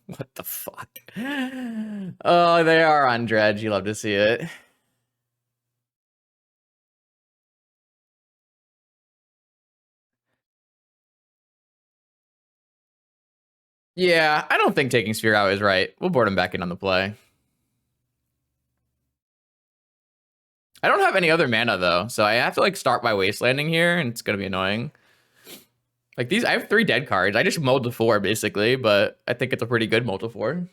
What the fuck? Oh, they are on Dredge. You love to see it. Yeah, I don't think taking sphere out is right. We'll board him back in on the play. I don't have any other mana though, so I have to like start my wastelanding here, and it's gonna be annoying. Like these, I have 3 dead cards. I just mulled to 4 basically, but I think it's a pretty good mull to 4.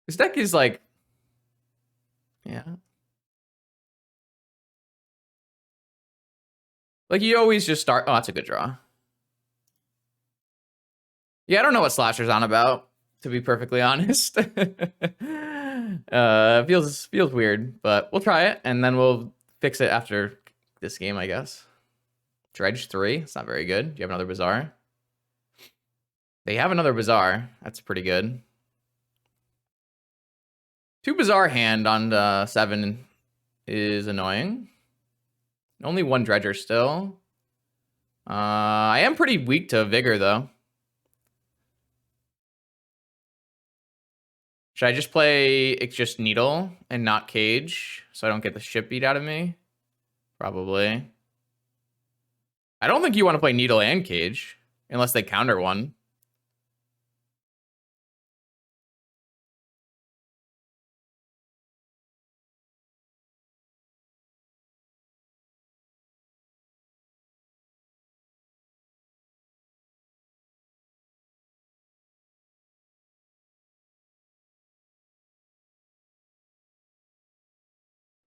This deck is like, yeah. Like you always just start. Oh, that's a good draw. Yeah, I don't know what Slasher's on about, to be perfectly honest. Feels weird, but we'll try it and then we'll fix it after this game, I guess. Dredge 3, it's not very good. Do you have another Bazaar? They have another Bazaar. That's pretty good. 2 Bazaar hand on 7 is annoying. Only 1 Dredger still. I am pretty weak to Vigor, though. Should I just play it's just Needle and not Cage so I don't get the shit beat out of me? Probably. I don't think you want to play Needle and Cage unless they counter one.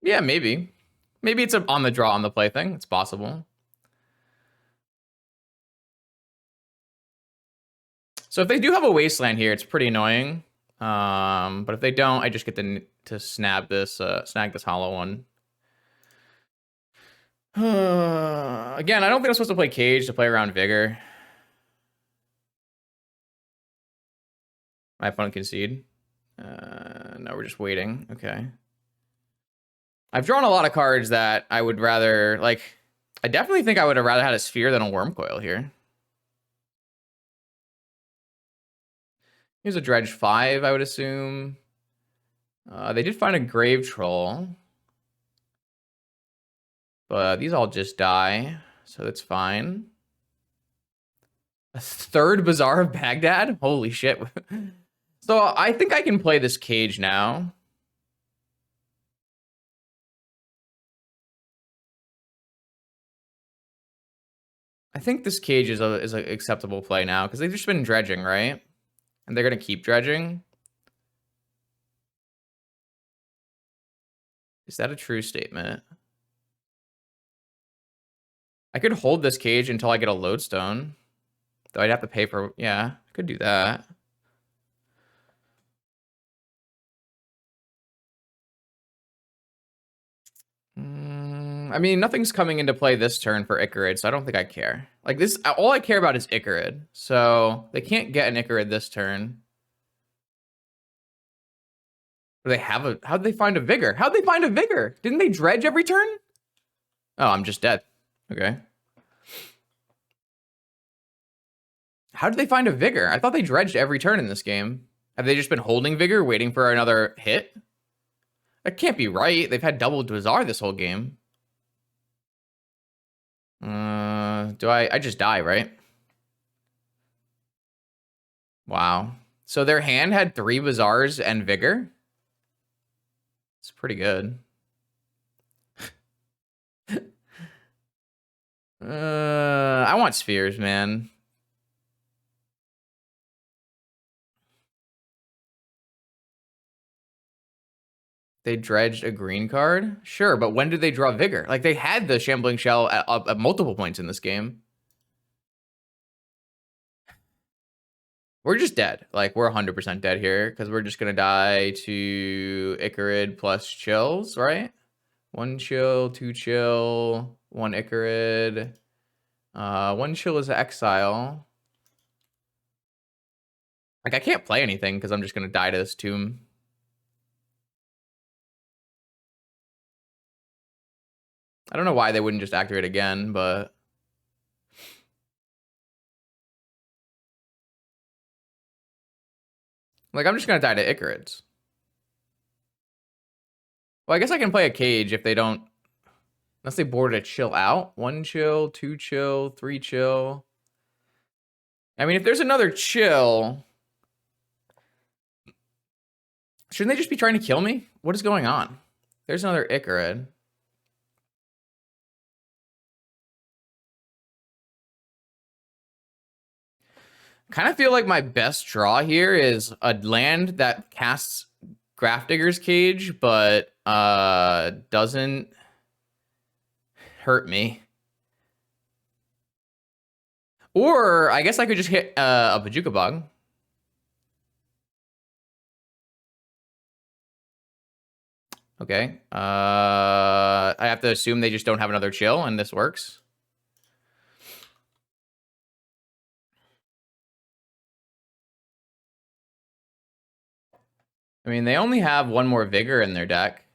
Yeah, maybe. Maybe it's a on the draw on the play thing. It's possible. So if they do have a wasteland here, it's pretty annoying. But if they don't, I just get to snag this hollow one. Again, I don't think I'm supposed to play Cage to play around Vigor. My opponent concede. No, we're just waiting. Okay. I've drawn a lot of cards that I would rather, like, I definitely think I would have rather had a sphere than a worm coil here. Here's a Dredge 5, I would assume. They did find a Grave Troll. But these all just die, so that's fine. A 3rd Bazaar of Baghdad? Holy shit. So I think I can play this Cage now. I think this Cage is an acceptable play now, because they've just been dredging, right? And they're going to keep dredging. Is that a true statement? I could hold this Cage until I get a lodestone. Though I'd have to pay for... Yeah, I could do that. I mean, nothing's coming into play this turn for Icarid, so I don't think I care. Like this, all I care about is Icarid. So they can't get an Icarid this turn. Do they have a... How'd they find a Vigor? How'd they find a Vigor? Didn't they dredge every turn? Oh, I'm just dead. Okay. How did they find a Vigor? I thought they dredged every turn in this game. Have they just been holding Vigor, waiting for another hit? That can't be right. They've had double Bazaar this whole game. Do I just die, right? Wow. So their hand had 3 Bazaars and Vigor? It's pretty good. I want spheres, man. They dredged a green card? Sure, but when did they draw Vigor? Like, they had the Shambling Shell at multiple points in this game. We're just dead. Like, we're 100% dead here because we're just going to die to Icarid plus chills, right? 1 chill, 2 chill, 1 Icarid. 1 chill is exile. Like, I can't play anything because I'm just going to die to this tomb. I don't know why they wouldn't just activate again, but... Like, I'm just going to die to Icarids. Well, I guess I can play a cage if they don't... Unless they board a chill out. 1 chill, 2 chill, 3 chill. I mean, if there's another chill... Shouldn't they just be trying to kill me? What is going on? There's another Icarid. Kind of feel like my best draw here is a land that casts Grafdigger's Cage, but doesn't hurt me. Or I guess I could just hit a Bajuka Bug. Okay. I have to assume they just don't have another chill, and this works. I mean, they only have 1 more Vigor in their deck.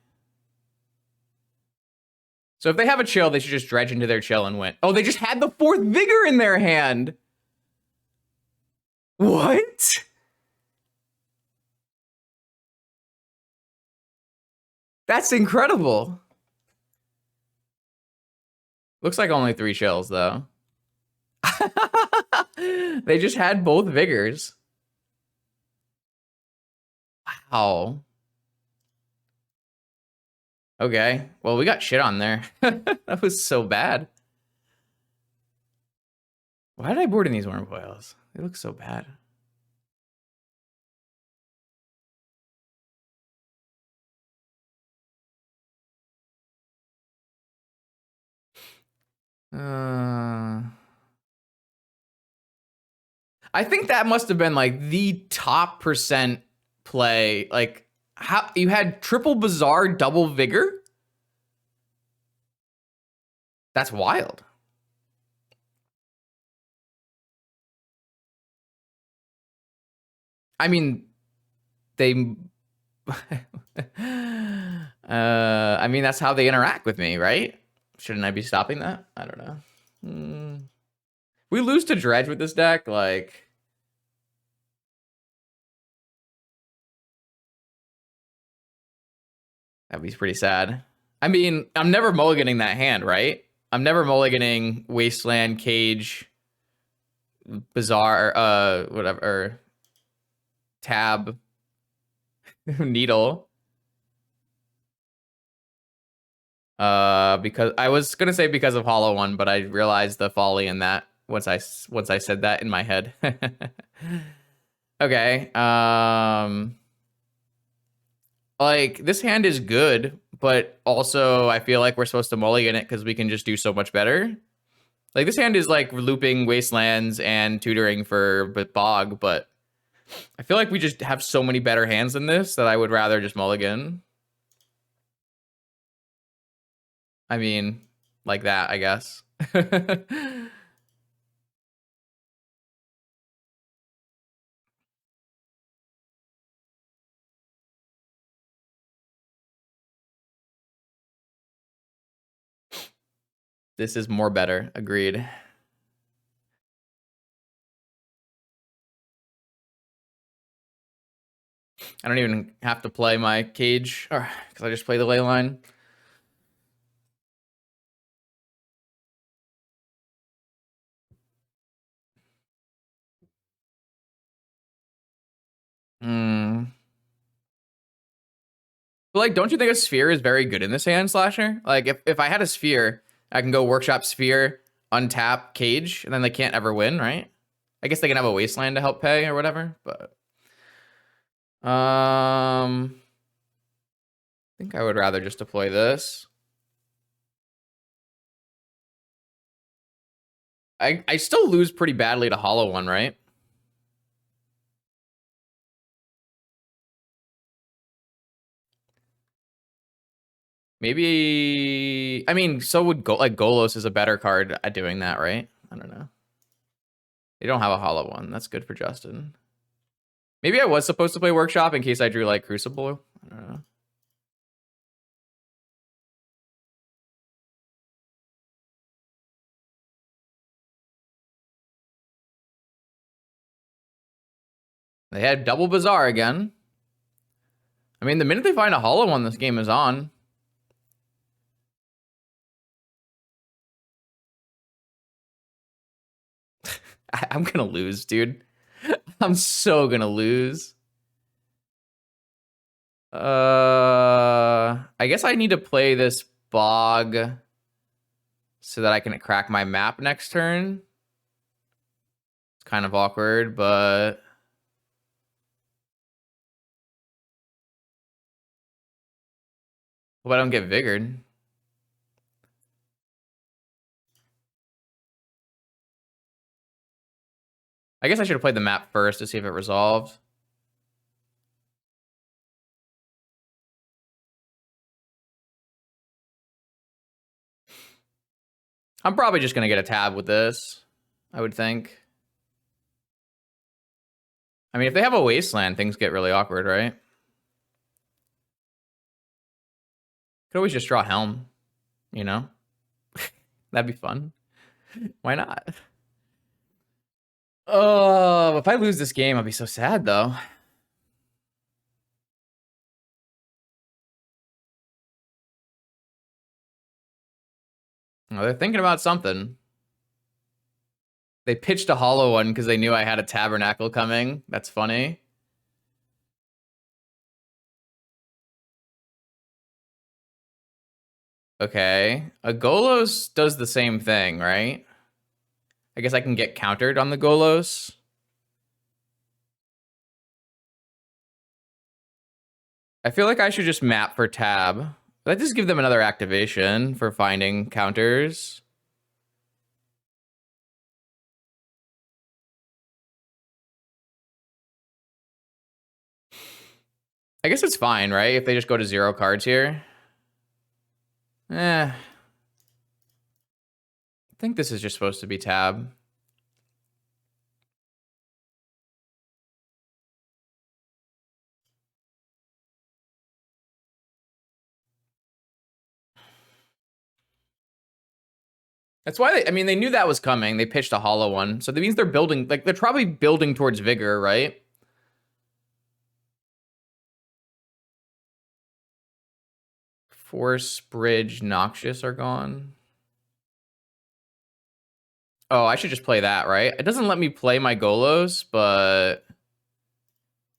So if they have a chill, they should just dredge into their chill and win. Oh, they just had the 4th Vigor in their hand. What? That's incredible. Looks like only 3 chills, though. They just had both Vigors. Wow. Okay. Well, we got shit on there. That was so bad. Why did I board in these worm coils? They look so bad. I think that must have been like the top percent play. Like, how you had triple Bazaar, double Vigor? That's wild. I mean, they... I mean, that's how they interact with me, right? Shouldn't I be stopping that? I don't know. We lose to Dredge with this deck, like... That'd be pretty sad. I mean, I'm never mulliganing that hand, right? I'm never mulliganing Wasteland, Cage, Bazaar, whatever, Tab, Needle. Because I was gonna say because of Hollow One, but I realized the folly in that once I said that in my head. Okay. Like, this hand is good, but also I feel like we're supposed to mulligan it because we can just do so much better. Like, this hand is like looping Wastelands and tutoring for Bog, but I feel like we just have so many better hands than this that I would rather just mulligan. I mean, like that, I guess. This is more better. Agreed. I don't even have to play my cage because I just play the ley line. But like, don't you think a sphere is very good in this hand, Slasher? Like, if I had a sphere, I can go workshop sphere, untap cage, and then they can't ever win, right? I guess they can have a wasteland to help pay or whatever, but I think I would rather just deploy this. I still lose pretty badly to Hollow One, right? Maybe, I mean, so would like Golos is a better card at doing that, right? I don't know. They don't have a hollow one. That's good for Justin. Maybe I was supposed to play Workshop in case I drew like Crucible. I don't know. They had double Bazaar again. I mean, the minute they find a hollow one, this game is on. I'm gonna lose, dude. I'm so gonna lose. I guess I need to play this Bog so that I can crack my map next turn. It's kind of awkward, but hope I don't get Vigored. I guess I should have played the map first to see if it resolved. I'm probably just going to get a tab with this, I would think. I mean, if they have a Wasteland, things get really awkward, right? Could always just draw Helm, you know? That'd be fun. Why not? Oh, if I lose this game, I'll be so sad, though. Oh, they're thinking about something. They pitched a hollow one because they knew I had a Tabernacle coming. That's funny. Okay. A Golos does the same thing, right? I guess I can get countered on the Golos. I feel like I should just map for tab. Let's just give them another activation for finding counters. I guess it's fine, right? If they just go to 0 cards here. I think this is just supposed to be tab. That's why I mean, they knew that was coming. They pitched a hollow one. So that means they're building, like, they're probably building towards Vigor, right? Force, Bridge, Noxious are gone. Oh, I should just play that, right? It doesn't let me play my Golos, but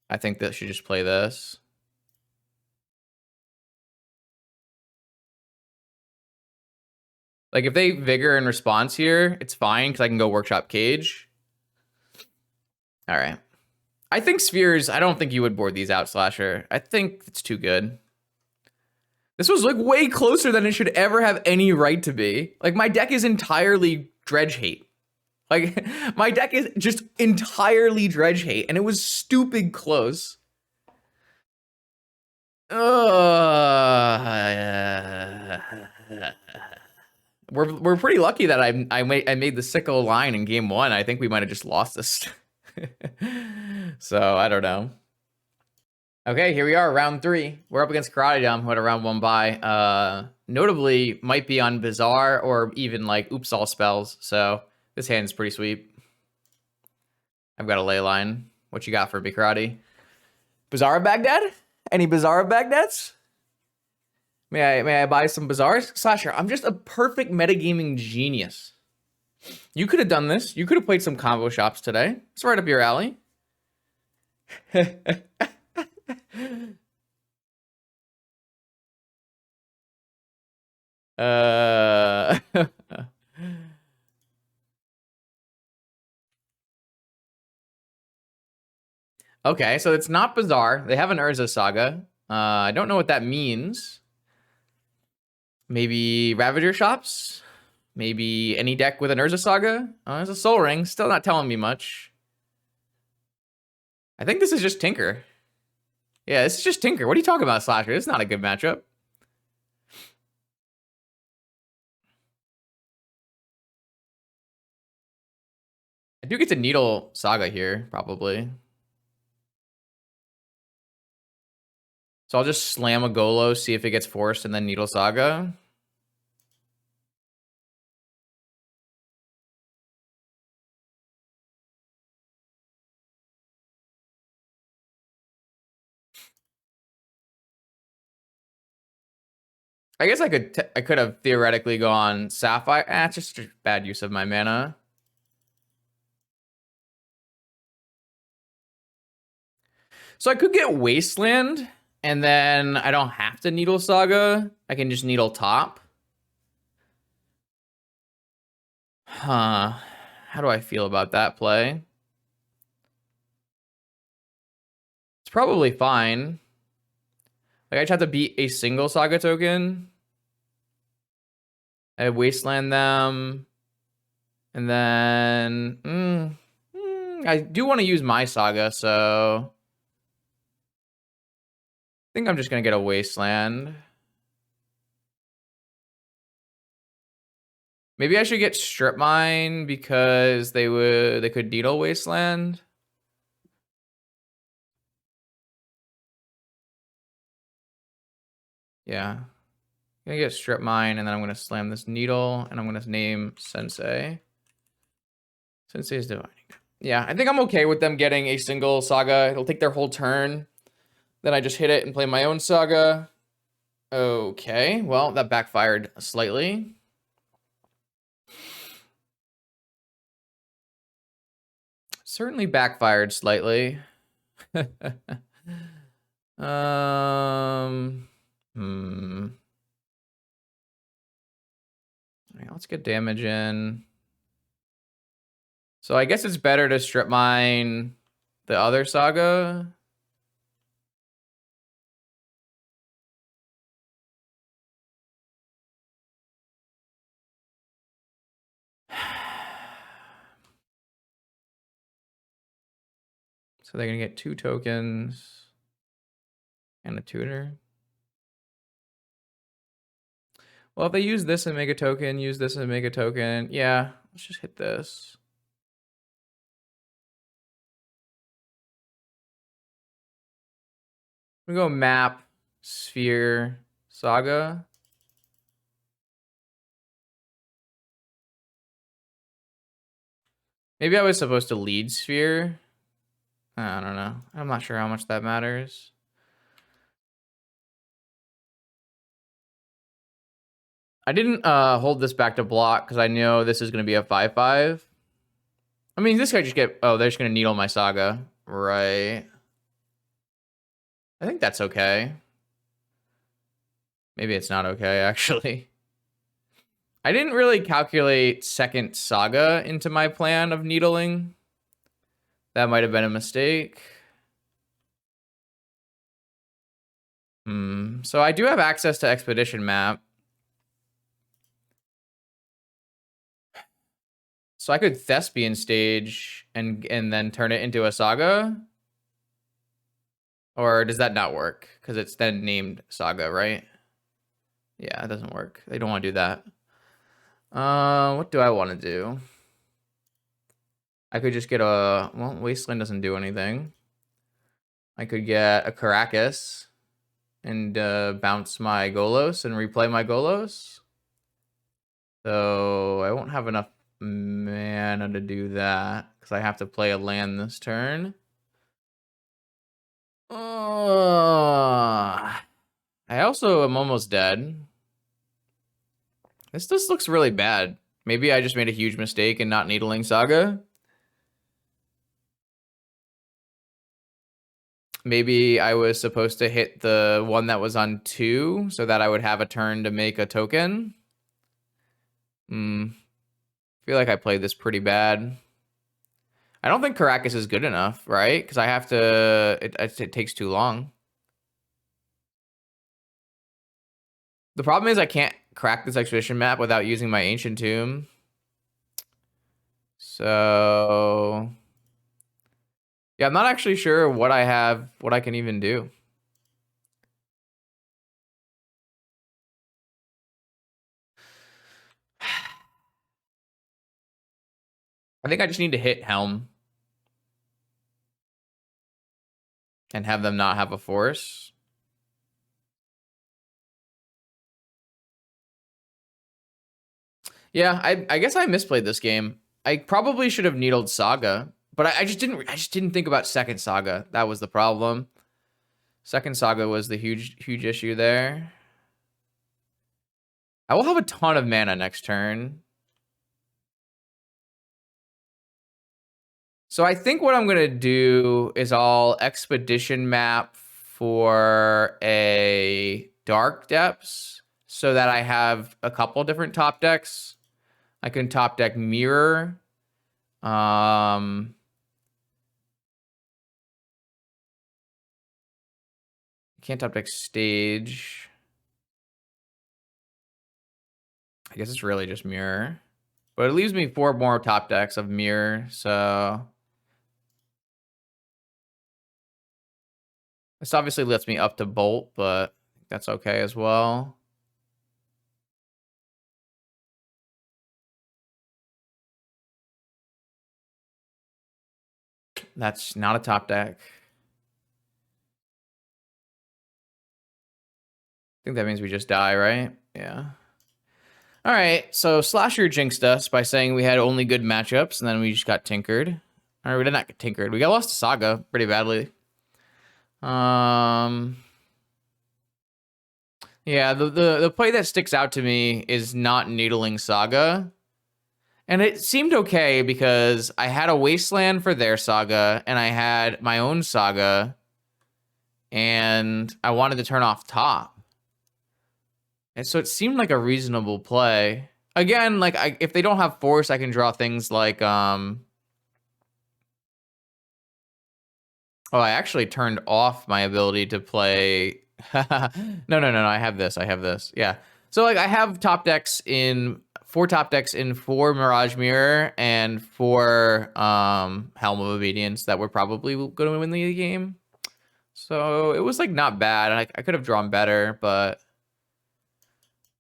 I think that should just play this. Like, if they Vigor in response here, it's fine, because I can go Workshop Cage. All right. I think Spheres, I don't think you would board these out, Slasher. I think it's too good. This was, like, way closer than it should ever have any right to be. Like, my deck is entirely Dredge hate. Like, my deck is just entirely Dredge hate, and it was stupid close. We're pretty lucky that I made the sickle line in game 1. I think we might have just lost this. So I don't know. Okay, here we are, round 3. We're up against Karate Dom, who had a round 1 bye. Notably, might be on Bizarre or even like Oops All Spells. So this hand's pretty sweet. I've got a ley line. What you got for me, Karate? Bizarre of Baghdad? Any Bizarre of Baghdad's? May I buy some Bazaars? Slasher, I'm just a perfect metagaming genius. You could have done this. You could have played some combo shops today. It's right up your alley. Okay, so it's not Bizarre. They have an Urza Saga. I don't know what that means. Maybe Ravager Shops? Maybe any deck with an Urza Saga? There's a Soul Ring. Still not telling me much. I think this is just Tinker. Yeah, this is just Tinker. What are you talking about, Slasher? This is not a good matchup. I do get to Needle Saga here, probably. So I'll just slam a Golo, see if it gets forced, and then Needle Saga. I guess I could have theoretically gone Sapphire. It's just a bad use of my mana. So I could get Wasteland, and then I don't have to Needle Saga. I can just Needle Top. Huh. How do I feel about that play? It's probably fine. Like, I just have to beat a single Saga token. I Wasteland them. And then... I do want to use my Saga, so... I think I'm just going to get a Wasteland. Maybe I should get Strip Mine because they could Needle Wasteland. Yeah. I'm gonna get Strip Mine, and then I'm gonna slam this Needle, and I'm gonna name Sensei. Sensei's Divining. Yeah, I think I'm okay with them getting a single Saga. It'll take their whole turn. Then I just hit it and play my own Saga. Okay, well, that backfired slightly. Certainly backfired slightly. Right, let's get damage in. So I guess it's better to Strip Mine the other Saga. So they're gonna get 2 tokens and a tutor. Well, if they use this and make a token, use this and make a token. Yeah, let's just hit this. We go map, sphere, saga. Maybe I was supposed to lead sphere. I don't know. I'm not sure how much that matters. I didn't hold this back to block because I know this is going to be a 5/5. I mean, this guy just get... Oh, they're just going to needle my saga. Right. I think that's okay. Maybe it's not okay, actually. I didn't really calculate second saga into my plan of needling. That might have been a mistake. So I do have access to Expedition Map. So I could Thespian stage and then turn it into a saga. Or does that not work? Because it's then named saga, right? Yeah, it doesn't work. They don't want to do that. What do I want to do? I could just get a... Well, Wasteland doesn't do anything. I could get a Caracas and bounce my Golos and replay my Golos. So I won't have enough mana to do that because I have to play a land this turn. I also am almost dead. This just looks really bad. Maybe I just made a huge mistake in not needling Saga. Maybe I was supposed to hit the one that was on 2 so that I would have a turn to make a token. I feel like I played this pretty bad. I don't think Caracas is good enough, right? Because I have to... It takes too long. The problem is I can't crack this Expedition Map without using my Ancient Tomb. So... Yeah, I'm not actually sure what I have, what I can even do. I think I just need to hit Helm and have them not have a force. Yeah, I guess I misplayed this game. I probably should have needled Saga, but I just didn't think about second Saga. That was the problem. Second Saga was the huge issue there. I will have a ton of mana next turn. So I think what I'm going to do is I'll Expedition map for a Dark Depths so that I have a couple different top decks. I can top deck Mirror. Can't top deck Stage. I guess it's really just Mirror. But it leaves me 4 more top decks of Mirror, so... This obviously lets me up to Bolt, but that's okay as well. That's not a top deck. I think that means we just die, right? Yeah. All right, so Slasher jinxed us by saying we had only good matchups, and then we just got tinkered. Or we did not get tinkered. We got lost to Saga pretty badly. Yeah, the play that sticks out to me is not needling Saga. And it seemed okay because I had a Wasteland for their Saga, and I had my own Saga, and I wanted to turn off top. And so it seemed like a reasonable play. Again, like if they don't have force, I can draw things like Oh, I actually turned off my ability to play. No. I have this. Yeah. So like I have top decks in 4 top decks in 4 Mirage Mirror and 4 Helm of Obedience that were probably going to win the game. So it was like not bad. I could have drawn better, but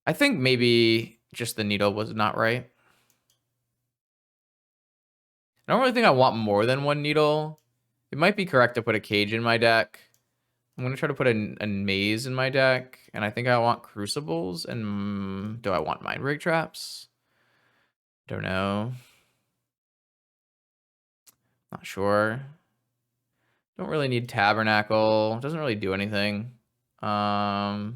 I think maybe just the needle was not right. I don't really think I want more than 1 needle. It might be correct to put a cage in my deck. I'm going to try to put a maze in my deck, and I think I want crucibles, and do I want mind break traps? Don't know. Not sure. Don't really need tabernacle. Doesn't really do anything. I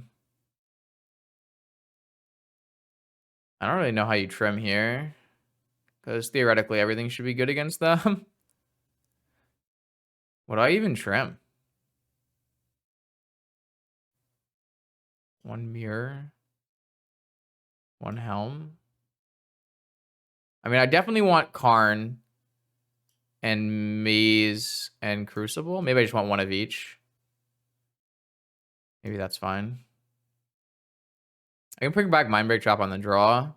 don't really know how you trim here, because theoretically everything should be good against them. Would I even trim? 1 mirror, 1 helm. I mean, I definitely want Karn and maze and crucible. Maybe I just want 1 of each. Maybe that's fine. I can bring back mind break trap on the draw.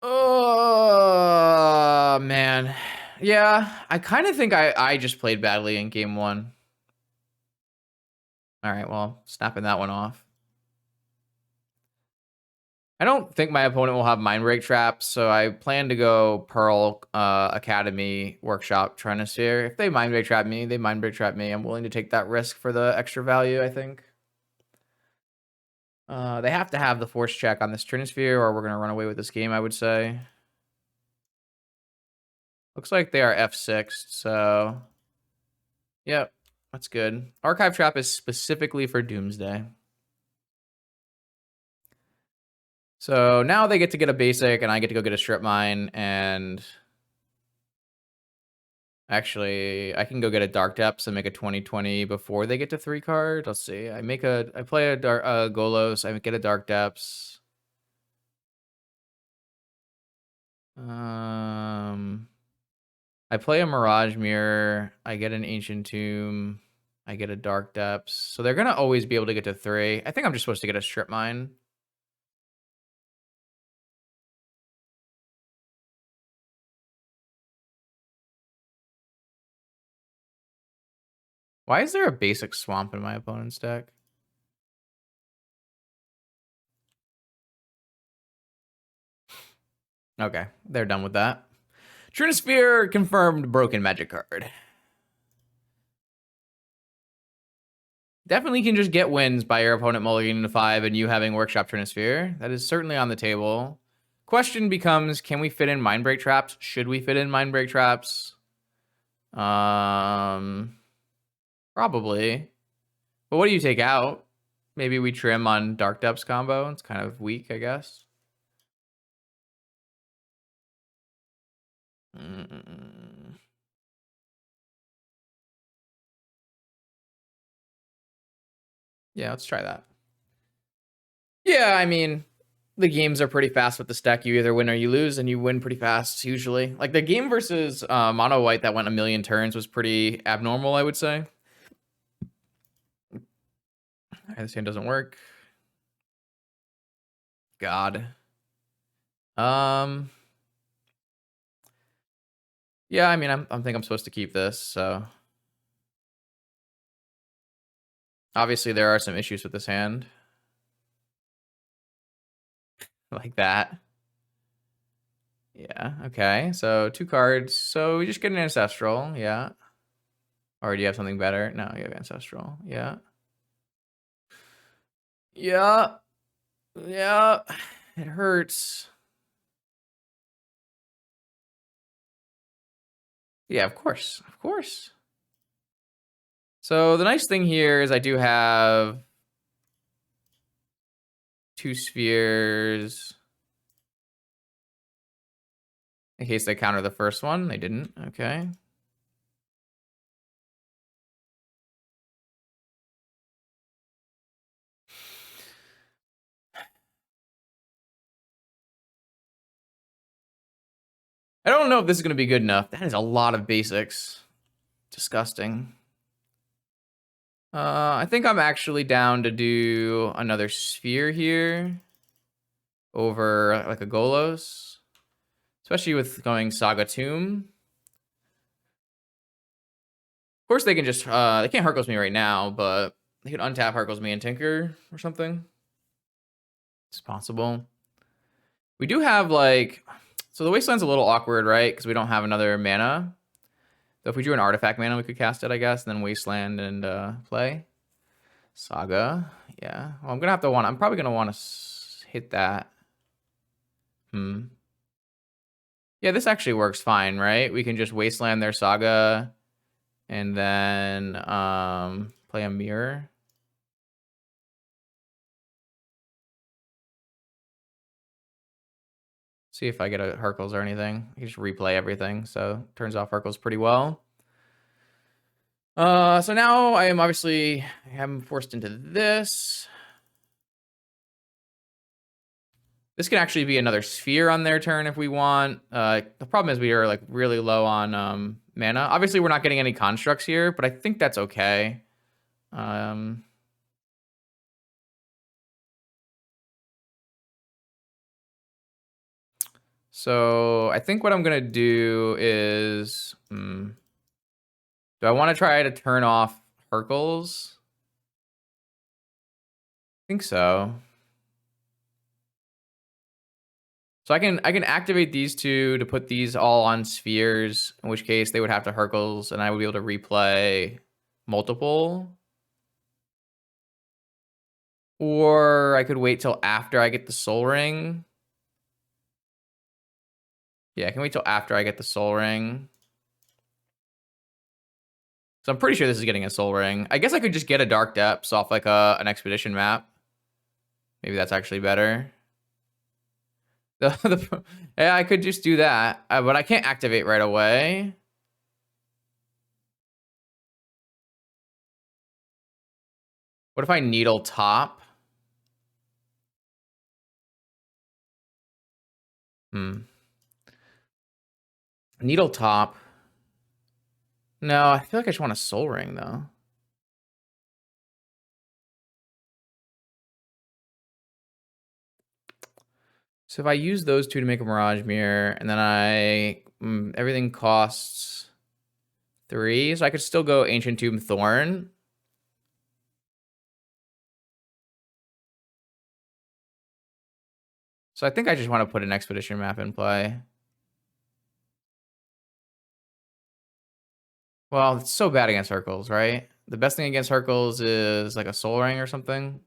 Oh man, yeah. I kind of think I just played badly in game 1. All right, well, snapping that one off. I don't think my opponent will have mind break traps, so I plan to go Pearl Academy Workshop Trinosphere. If they mind break trap me, they mind break trap me. I'm willing to take that risk for the extra value, I think. They have to have the force check on this Trinosphere, or we're gonna run away with this game, I would say. Looks like they are F6, so yep, that's good. Archive Trap is specifically for Doomsday. So now they get to get a basic, and I get to go get a strip mine, and actually I can go get a Dark Depths and make a 20/20 before they get to 3 cards. Let's see. I play a Golos, I get a Dark Depths. I play a Mirage Mirror, I get an Ancient Tomb, I get a Dark Depths. So they're gonna always be able to get to 3. I think I'm just supposed to get a strip mine. Why is there a basic swamp in my opponent's deck? Okay, they're done with that. Trinisphere confirmed broken magic card. Definitely can just get wins by your opponent mulliganing to 5 and you having Workshop Trinisphere. That is certainly on the table. Question becomes, can we fit in Mindbreak Traps? Should we fit in Mindbreak Traps? Probably. But what do you take out? Maybe we trim on Dark Depths combo. It's kind of weak, I guess. Yeah, let's try that. Yeah, I mean, the games are pretty fast with the deck. You either win or you lose, and you win pretty fast usually. Like the game versus Mono White that went a million turns was pretty abnormal, I would say. Okay, this hand doesn't work. God. Yeah, I mean, I think I'm supposed to keep this, so. Obviously, there are some issues with this hand. Like that. Yeah, okay. So 2 cards. So we just get an Ancestral, yeah. Or do you have something better? No, you have Ancestral, yeah. Yeah. Yeah. It hurts. Yeah, of course. Of course. So the nice thing here is I do have 2 spheres. In case they counter the first one. They didn't. Okay. I don't know if this is going to be good enough. That is a lot of basics. Disgusting. I think I'm actually down to do another sphere here over like a Golos, especially with going Saga Tomb. Of course, they can just they can't Harkles me right now, but they can untap Harkles me and Tinker or something. It's possible. We do have like, so the Wasteland's a little awkward, right? Because we don't have another mana. So if we drew an artifact mana, we could cast it, I guess, and then Wasteland and play. Saga, yeah. Well, I'm probably gonna want to hit that. Yeah, this actually works fine, right? We can just Wasteland their Saga and then play a mirror. See if I get a Hercules or anything. You just replay everything, so turns off Hercules pretty well. So now I am forced into this. This can actually be another sphere on their turn if we want. The problem is we are like really low on mana. Obviously, we're not getting any constructs here, but I think that's okay. So I think what I'm gonna do is, do I want to try to turn off Hercules? I think so. So I can activate these 2 to put these all on spheres, in which case they would have to Hercules, and I would be able to replay multiple. Or I could wait till after I get the Soul Ring. Yeah, I can wait till after I get the Soul Ring. So I'm pretty sure this is getting a Soul Ring. I guess I could just get a Dark Depths off like an Expedition map. Maybe that's actually better. Yeah, I could just do that, but I can't activate right away. What if I Needle Top? Needle Top. No, I feel like I just want a Soul Ring, though. So if I use those 2 to make a Mirage Mirror, and then everything costs 3, so I could still go Ancient Tomb Thorn. So I think I just want to put an expedition map in play. Well, it's so bad against Hercules, right? The best thing against Hercules is like a Soul Ring or something.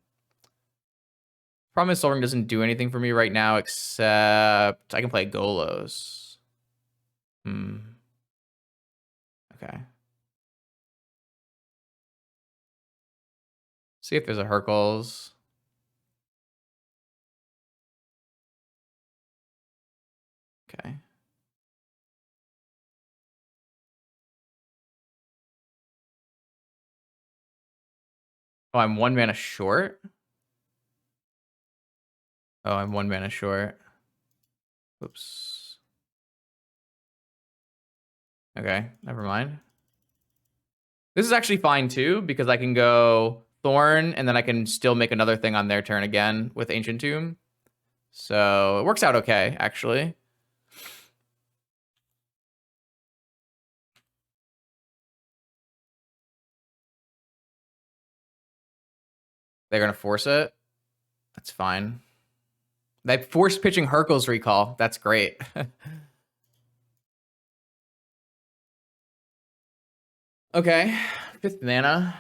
Problem is Soul Ring doesn't do anything for me right now except I can play Golos. Okay. See if there's a Hercules. Okay. Oh, I'm 1 mana short? Oh, I'm 1 mana short. Oops. Okay, never mind. This is actually fine too, because I can go Thorn, and then I can still make another thing on their turn again with Ancient Tomb. So it works out okay, actually. They're going to force it. That's fine. They forced pitching Hercules Recall. That's great. Okay, 5th mana.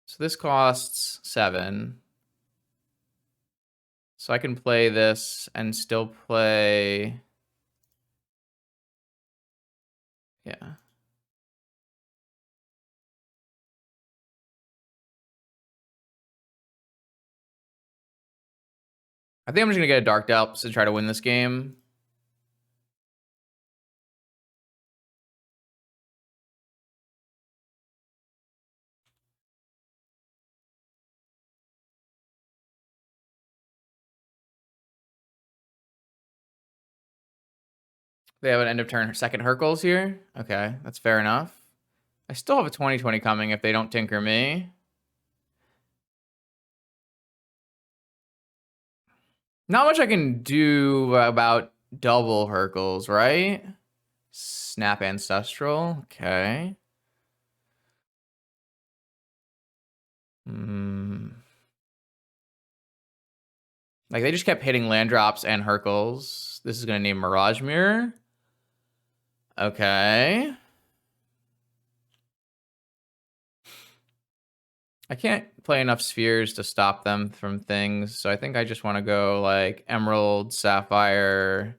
So this costs 7. So I can play this and still play... Yeah. I think I'm just going to get a Dark Depths to try to win this game. They have an end of turn second Hercules here. Okay, that's fair enough. I still have a 20/20 coming if they don't tinker me. Not much I can do about double Hercules, right? Snap Ancestral. Okay. Like, they just kept hitting land drops and Hercules. This is going to name Mirage Mirror. Okay. I can't play enough spheres to stop them from things, so I think I just want to go, like, Emerald, Sapphire,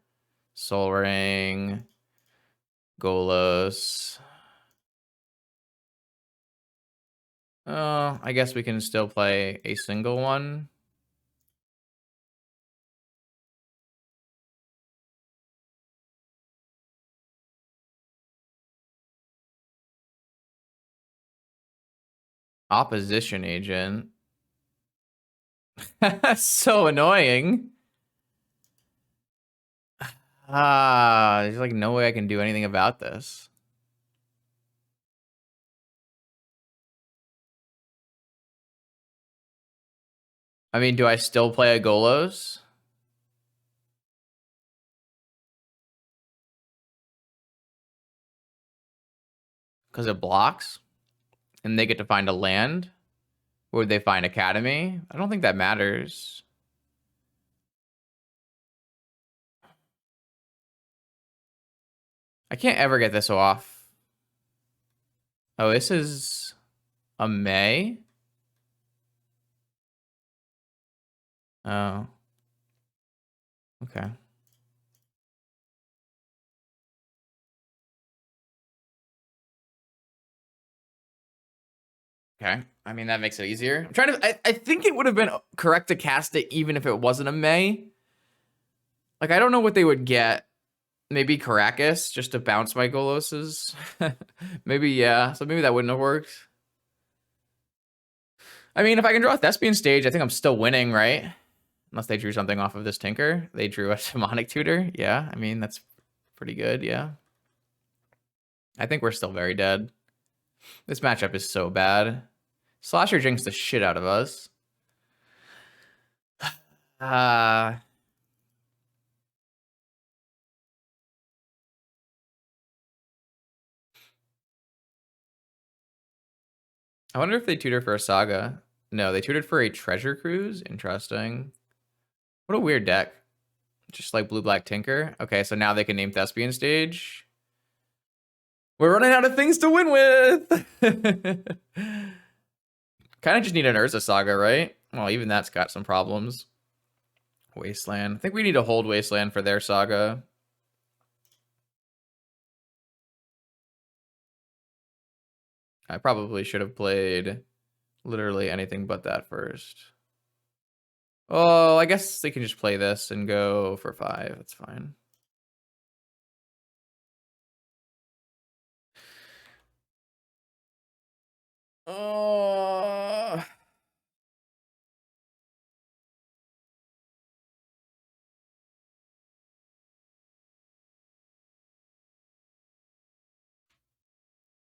Soul Ring, Golos. Oh, I guess we can still play a single one. Opposition Agent. So annoying. There's like no way I can do anything about this. I mean, do I still play a Golos? Because it blocks? And they get to find a land? Or would they find Academy? I don't think that matters. I can't ever get this off. Oh, this is a May? Oh. Okay. Okay. I mean, that makes it easier. I'm trying to... I think it would have been correct to cast it even if it wasn't a May. Like, I don't know what they would get. Maybe Caracas, just to bounce my Goloses. Maybe, yeah. So maybe that wouldn't have worked. I mean, if I can draw a Thespian Stage, I think I'm still winning, right? Unless they drew something off of this Tinker. They drew a Demonic Tutor. Yeah, I mean, that's pretty good, yeah. I think we're still very dead. This matchup is so bad. Slasher jinxed the shit out of us. I wonder if they tutor for a Saga. No, they tutored for a treasure cruise. Interesting. What a weird deck. Just like blue-black Tinker. Okay, so now they can name Thespian Stage. We're running out of things to win with. Kind of just need an Urza Saga, right? Well, even that's got some problems. Wasteland. I think we need to hold Wasteland for their Saga. I probably should have played literally anything but that first. Oh, I guess they can just play this and go for 5. That's fine. Oh.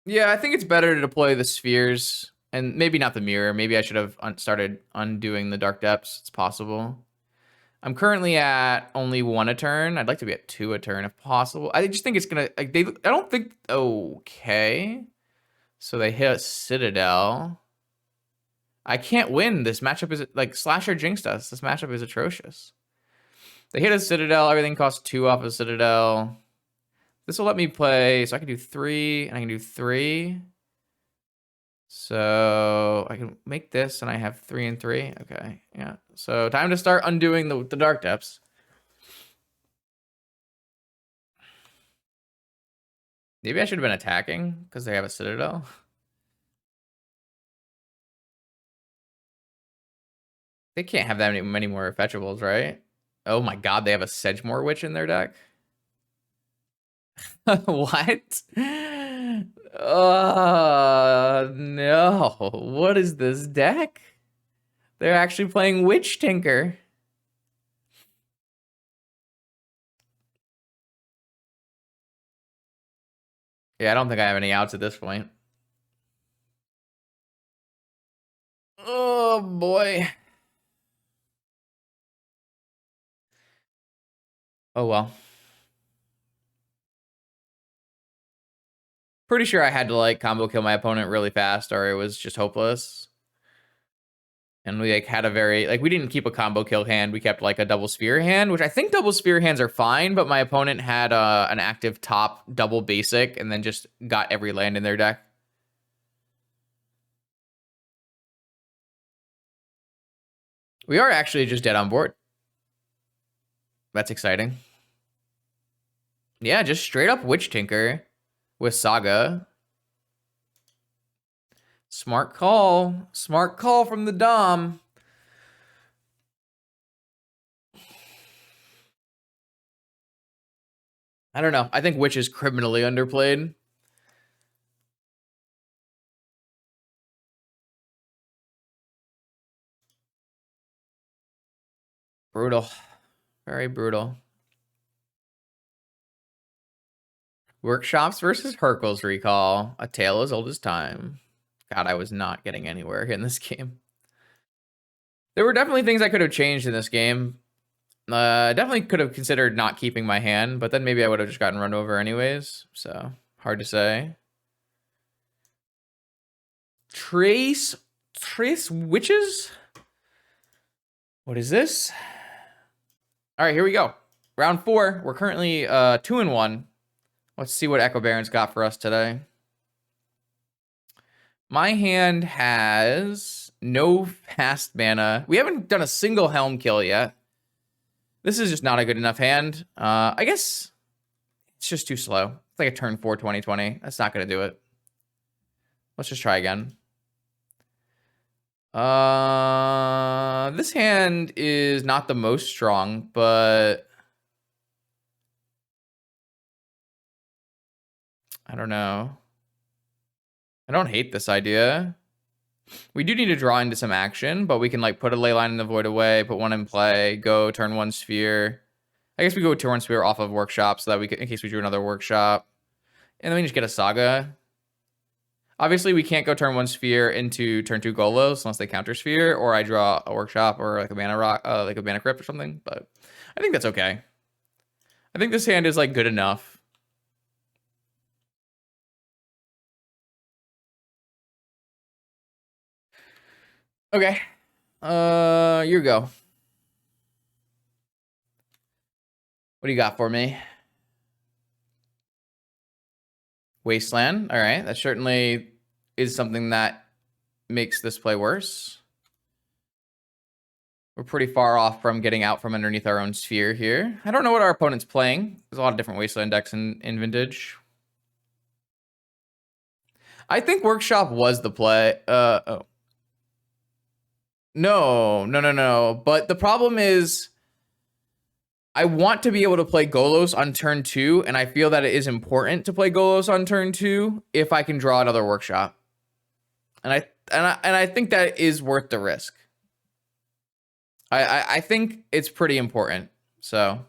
Yeah, I think it's better to deploy the spheres and maybe not the mirror. Maybe I should have started undoing the dark depths. It's possible. I'm currently at only 1 a turn. I'd like to be at 2 a turn if possible. I just think it's gonna like I don't think okay. So they hit a Citadel. I can't win. This matchup is like Slasher jinxed us. This matchup is atrocious. They hit a Citadel. Everything costs 2 off a Citadel. This will let me play. So I can do 3 and I can do 3. So I can make this and I have 3 and 3. Okay. Yeah. So time to start undoing the dark depths. Maybe I should have been attacking because they have a Citadel. They can't have that many more fetchables, right? Oh my god, they have a Sedgemoor Witch in their deck? What? No. What is this deck? They're actually playing Witch Tinker. Yeah, I don't think I have any outs at this point. Oh boy. Oh well. Pretty sure I had to like combo kill my opponent really fast or it was just hopeless. And we like had a very like we didn't keep a combo kill hand. We kept like a double sphere hand, which I think double sphere hands are fine, but my opponent had an active top double basic and then just got every land in their deck. We are actually just dead on board. That's exciting. Yeah, just straight up Witch Tinker with Saga. Smart call. Smart call from the Dom. I don't know. I think Witch is criminally underplayed. Brutal. Very brutal. Workshops versus Hercules Recall. A tale as old as time. God, I was not getting anywhere in this game. There were definitely things I could have changed in this game. Definitely could have considered not keeping my hand, but then maybe I would have just gotten run over anyways. So, hard to say. Trace Witches? What is this? All right, here we go. Round 4. We're currently 2-1. Let's see what Echo Baron's got for us today. My hand has no fast mana. We haven't done a single Helm kill yet. This is just not a good enough hand. I guess it's just too slow. It's like a turn 4 2020. That's not going to do it. Let's just try again. This hand is not the most strong, but I don't know. I don't hate this idea. We do need to draw into some action, but we can like put a Leyline in the Void away, put one in play, go turn 1 sphere. I guess we go turn 1 sphere off of Workshop so that we can, in case we drew another Workshop. And then we just get a Saga. Obviously, we can't go turn 1 sphere into turn 2 Golos unless they counter sphere, or I draw a Workshop or like a Mana Rock, like a Mana Crypt or something. But I think that's okay. I think this hand is like good enough. Okay. You go. What do you got for me? Wasteland. All right. That certainly is something that makes this play worse. We're pretty far off from getting out from underneath our own sphere here. I don't know what our opponent's playing. There's a lot of different Wasteland decks in Vintage. I think Workshop was the play. Oh. No. But the problem is I want to be able to play Golos on turn 2, and I feel that it is important to play Golos on turn 2 if I can draw another Workshop. And I think that is worth the risk. I think it's pretty important. So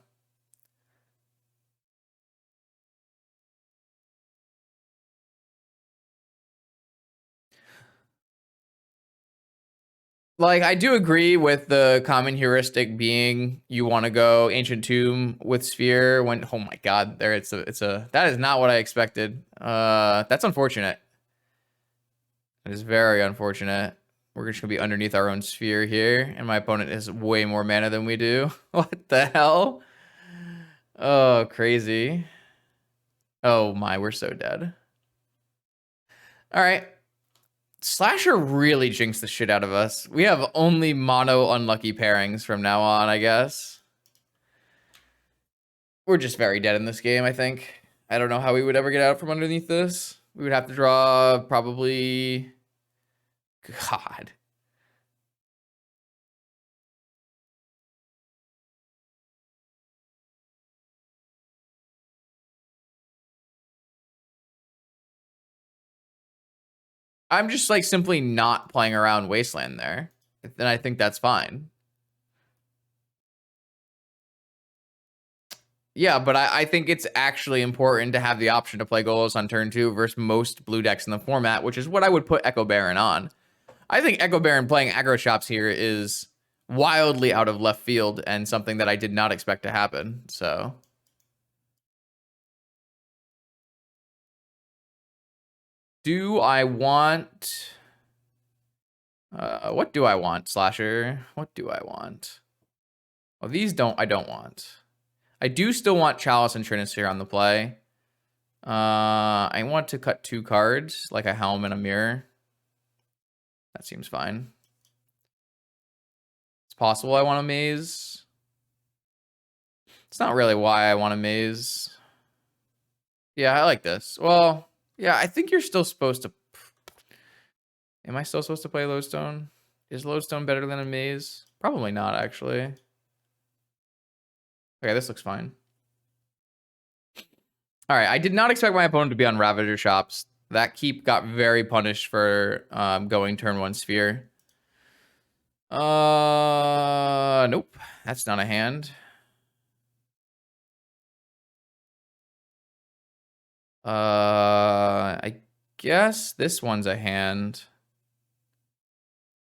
like I do agree with the common heuristic being you want to go Ancient Tomb with Sphere when oh my god, there it's a that is not what I expected. That's unfortunate. It is very unfortunate. We're just gonna be underneath our own sphere here, and my opponent has way more mana than we do. What the hell? Oh, crazy. Oh my, we're so dead. All right. Slasher really jinxed the shit out of us. We have only mono unlucky pairings from now on, I guess. We're just very dead in this game, I think. I don't know how we would ever get out from underneath this. We would have to draw probably... God. I'm just like simply not playing around Wasteland there. Then I think that's fine. Yeah, but I think it's actually important to have the option to play Golos on turn 2 versus most blue decks in the format, which is what I would put Echo Baron on. I think Echo Baron playing Aggro Shops here is wildly out of left field and something that I did not expect to happen. So do I want what do I want, Slasher? What do I want? Well, these I don't want. I do still want Chalice and Trinisphere on the play. I want to cut 2 cards, like a Helm and a Mirror. That seems fine. It's possible I want a Maze. It's not really why I want a Maze. Yeah, I like this. Well, yeah, I think you're still supposed to... Am I still supposed to play Lodestone? Is Lodestone better than a Maze? Probably not, actually. Okay, this looks fine. All right, I did not expect my opponent to be on Ravager Shops. That keep got very punished for going turn 1 Sphere. Nope. That's not a hand. I guess this one's a hand.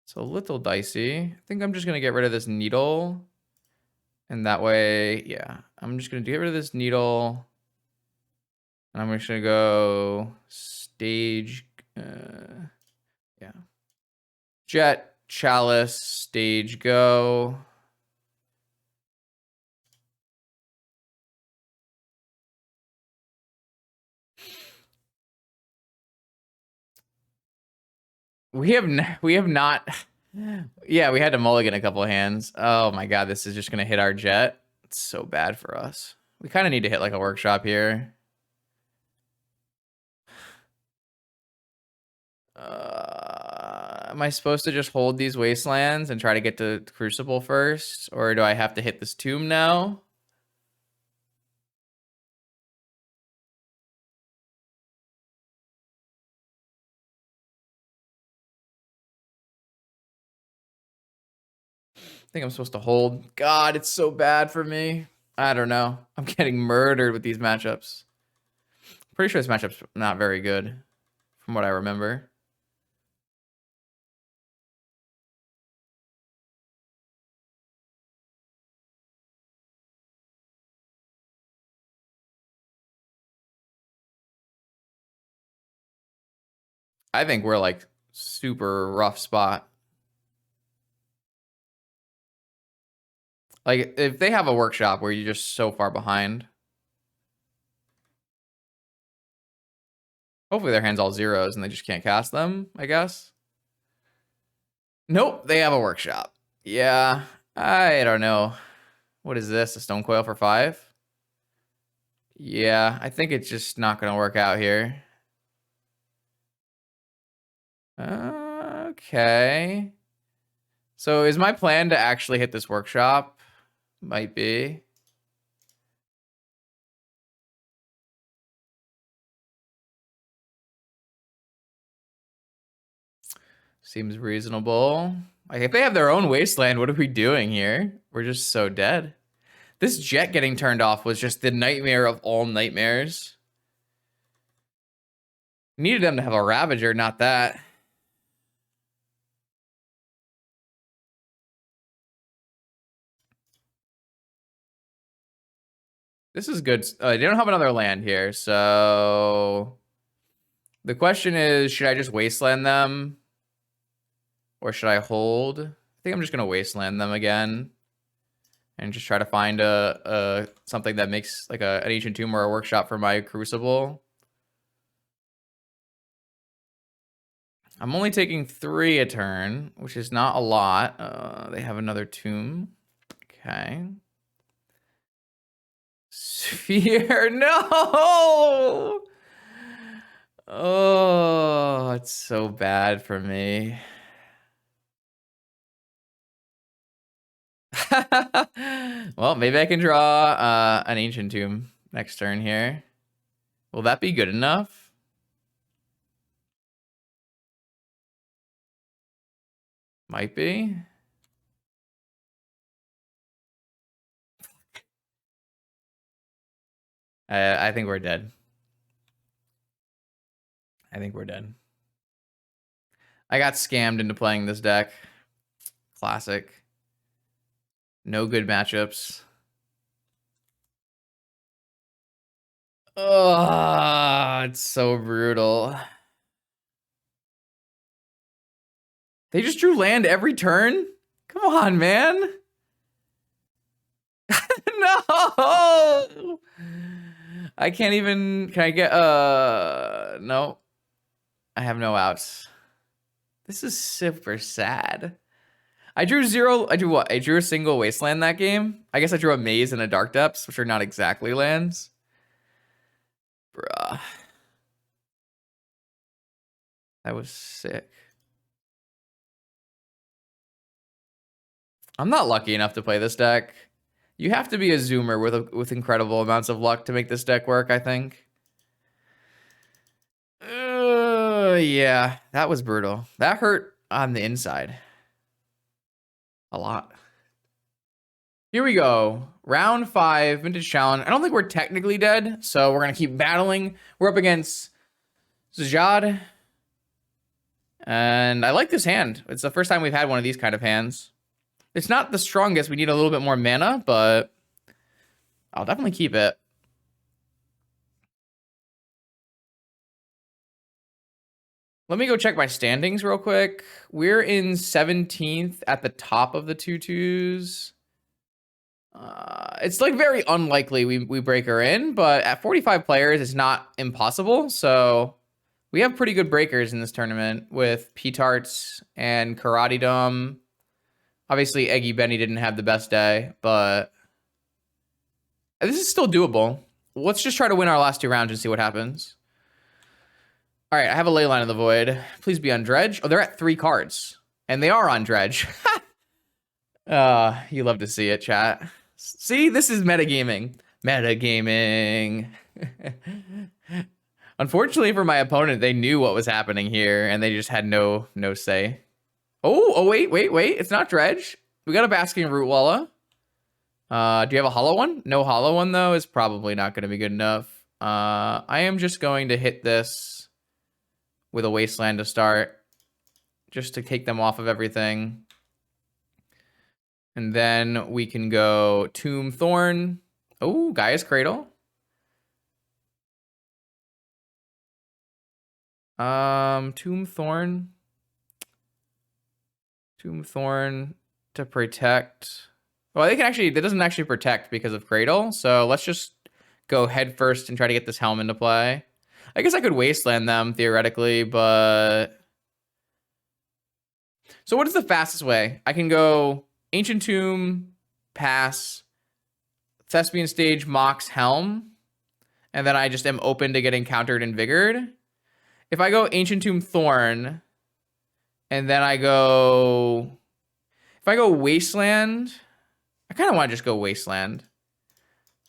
It's a little dicey. I think I'm just gonna get rid of this needle. And that way, yeah. I'm just gonna get rid of this needle. And I'm just gonna go stage, yeah. Jet, Chalice, stage, go. We have not. Yeah, we had to mulligan a couple of hands. Oh my god, this is just gonna hit our jet. It's so bad for us. We kind of need to hit like a workshop here. Am I supposed to just hold these wastelands and try to get to Crucible first? Or do I have to hit this tomb now? I think I'm supposed to hold. God, it's so bad for me. I don't know. I'm getting murdered with these matchups. Pretty sure this matchup's not very good from what I remember. I think we're like super rough spot. Like, if they have a workshop where you're just so far behind. Hopefully their hand's all zeros and they just can't cast them, I guess. Nope, they have a workshop. Yeah, I don't know. What is this? A Stone Coil for 5? Yeah, I think it's just not going to work out here. Okay. So is my plan to actually hit this workshop? Might be. Seems reasonable. Like, if they have their own wasteland, what are we doing here? We're just so dead. This jet getting turned off was just the nightmare of all nightmares. Needed them to have a Ravager, not that. This is good. They don't have another land here, so the question is, should I just wasteland them? Or should I hold? I think I'm just gonna wasteland them again. And just try to find a something that makes like an ancient tomb or a workshop for my crucible. I'm only taking 3 a turn, which is not a lot. They have another tomb. Okay. Sphere, no! Oh, it's so bad for me. Well, maybe I can draw an ancient tomb next turn here. Will that be good enough? Might be. I think we're dead. I think we're dead. I got scammed into playing this deck. Classic. No good matchups. Oh, it's so brutal. They just drew land every turn? Come on, man. No! I can't even... Can I get... No. I have no outs. This is super sad. I drew 0... I drew what? I drew a single wasteland that game. I guess I drew a maze and a dark depths, which are not exactly lands. Bruh. That was sick. I'm not lucky enough to play this deck. You have to be a zoomer with incredible amounts of luck to make this deck work, I think. Yeah, that was brutal. That hurt on the inside. A lot. Here we go. Round 5, Vintage Challenge. I don't think we're technically dead, so we're going to keep battling. We're up against Zajad. And I like this hand. It's the first time we've had one of these kind of hands. It's not the strongest. We need a little bit more mana, but I'll definitely keep it. Let me go check my standings real quick. We're in 17th at the top of the 2-2s. It's like very unlikely we break her in, but at 45 players, it's not impossible. So we have pretty good breakers in this tournament with P-Tarts and Karate Dome. Obviously, Eggy Benny didn't have the best day, but this is still doable. Let's just try to win our last 2 rounds and see what happens. All right, I have a Leyline of the Void. Please be on Dredge. Oh, they're at 3 cards. And they are on Dredge. You love to see it, chat. See, this is metagaming. Metagaming. Unfortunately for my opponent, they knew what was happening here, and they just had no say. Oh, wait. It's not Dredge. We got a Basking Root Walla. Do you have a hollow one? No hollow one, though, is probably not going to be good enough. I am just going to hit this with a Wasteland to start, just to take them off of everything. And then we can go Tomb Thorn. Oh, Gaia's Cradle. Tomb Thorn. Tomb Thorn to protect. Well, they can actually, that doesn't actually protect because of Cradle. So let's just go head first and try to get this Helm into play. I guess I could Wasteland them theoretically, but... So what is the fastest way? I can go Ancient Tomb, pass, Thespian Stage, Mox, Helm, and then I just am open to getting countered and Vigored. If I go Ancient Tomb, Thorn, and then I go... If I go Wasteland... I kind of want to just go Wasteland.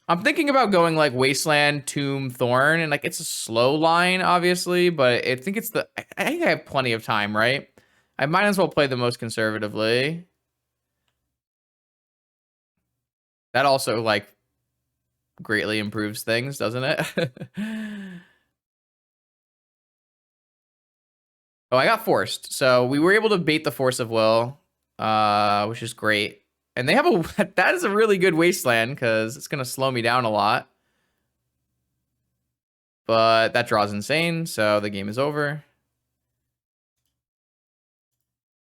I'm thinking about going like Wasteland, Tomb, Thorn, and like it's a slow line, obviously, but I think it's the... I think I have plenty of time, right? I might as well play the most conservatively. That also like greatly improves things, doesn't it? Oh, I got forced. So we were able to bait the Force of Will, which is great. And they have a... That is a really good Wasteland because it's going to slow me down a lot. But that draw's insane, so the game is over.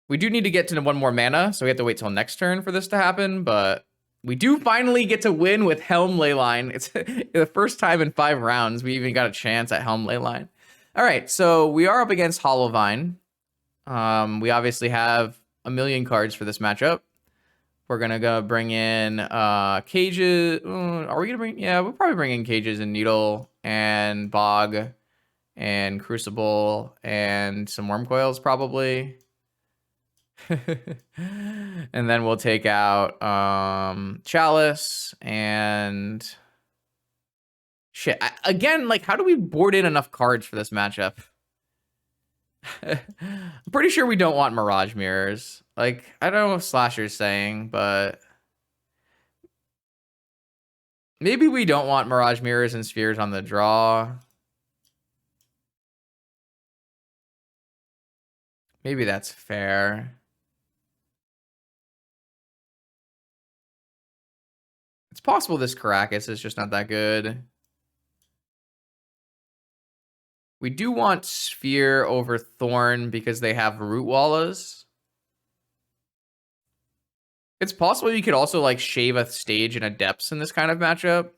We do need to get to one more mana, so we have to wait till next turn for this to happen, but we do finally get to win with Helm Leyline. It's the first time in 5 rounds we even got a chance at Helm Leyline. All right, so we are up against HollowVine. We obviously have a million cards for this matchup. We're gonna go bring in Cages. Are we gonna bring? Yeah, we'll probably bring in Cages and Needle and Bog and Crucible and some Worm Coils probably. And then we'll take out Chalice and shit. Again, like, how do we board in enough cards for this matchup? I'm pretty sure we don't want Mirage Mirrors. Like, I don't know what Slasher's saying, but maybe we don't want Mirage Mirrors and Spheres on the draw. Maybe that's fair. It's possible this Caracas is just not that good. We do want Sphere over Thorn because they have Root Wallas. It's possible you could also like shave a stage and a depths in this kind of matchup.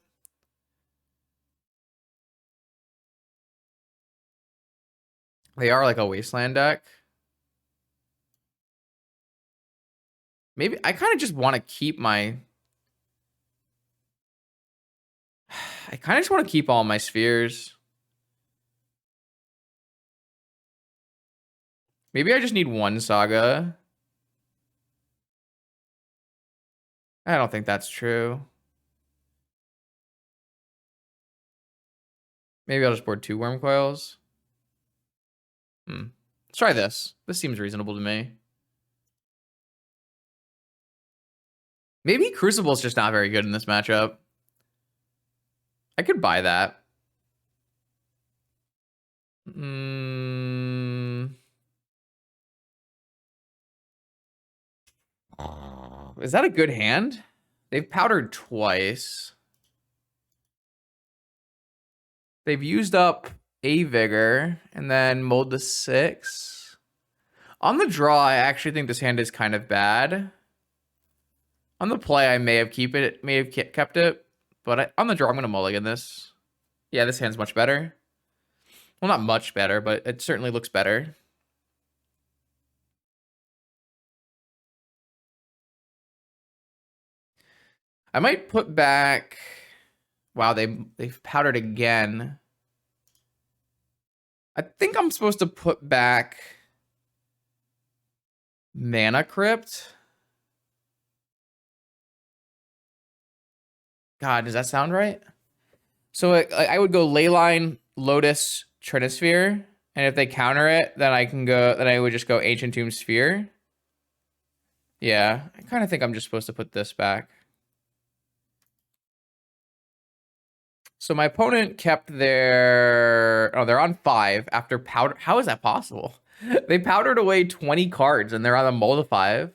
They are like a Wasteland deck. Maybe I kind of just want to keep my... I kind of just want to keep all my Spheres. Maybe I just need one Saga. I don't think that's true. Maybe I'll just board 2 Worm Coils. Let's try this. This seems reasonable to me. Maybe Crucible's just not very good in this matchup. I could buy that. Is that a good hand? They've powdered twice. They've used up a Vigor and then mulled the 6. On the draw, I actually think this hand is kind of bad. On the play, I may have kept it, but on the draw, I'm gonna mulligan this. Yeah, this hand's much better. Well, not much better, but it certainly looks better. I might put back... Wow, they've powdered again. I think I'm supposed to put back Mana Crypt. God, does that sound right? So I would go Leyline, Lotus, Trinisphere, and if they counter it, then I would just go Ancient Tomb Sphere. Yeah, I kind of think I'm just supposed to put this back. So my opponent kept their... Oh, they're on 5 after powder. How is that possible? They powdered away 20 cards and they're on a mull to 5.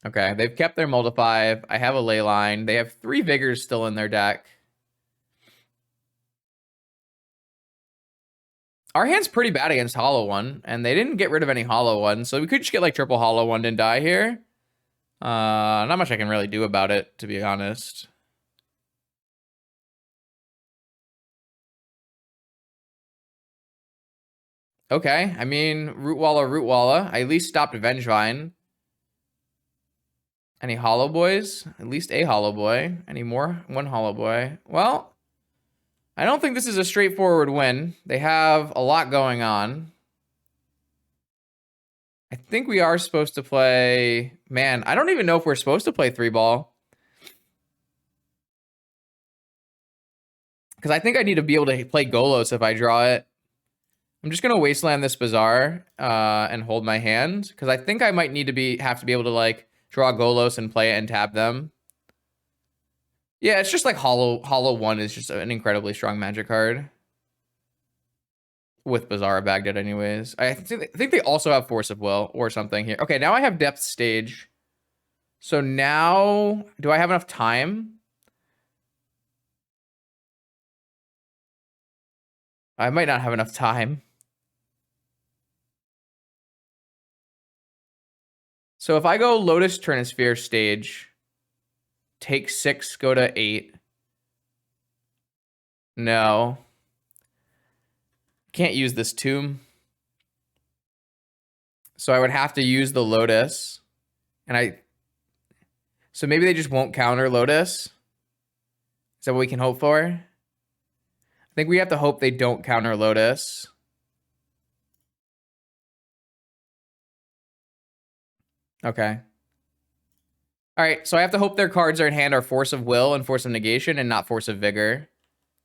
Okay, they've kept their mull to 5. I have a Leyline. They have 3 Vigors still in their deck. Our hand's pretty bad against Hollow One, and they didn't get rid of any Hollow One, so we could just get like triple Hollow One and die here. Not much I can really do about it, to be honest. Okay, I mean, Root Walla. I at least stopped Vengevine. Any Hollow Boys? At least a Hollow Boy. Any more? One Hollow Boy. Well, I don't think this is a straightforward win. They have a lot going on. I think we are supposed to play... Man, I don't even know if we're supposed to play 3-ball. Because I think I need to be able to play Golos if I draw it. I'm just going to Wasteland this Bazaar and hold my hand. Because I think I might need to have to be able to like draw Golos and play it and tap them. Yeah, it's just like Hollow One is just an incredibly strong Magic card. With Bazaar bagged it anyways. I think they also have Force of Will or something here. Okay, now I have Depth Stage. So now, do I have enough time? I might not have enough time. So if I go Lotus Turnisphere stage, take 6, go to 8. No. Can't use this Tomb. So I would have to use the Lotus. So maybe they just won't counter Lotus. Is that what we can hope for? I think we have to hope they don't counter Lotus. Okay. All right, so I have to hope their cards are in hand are Force of Will and Force of Negation and not Force of Vigor.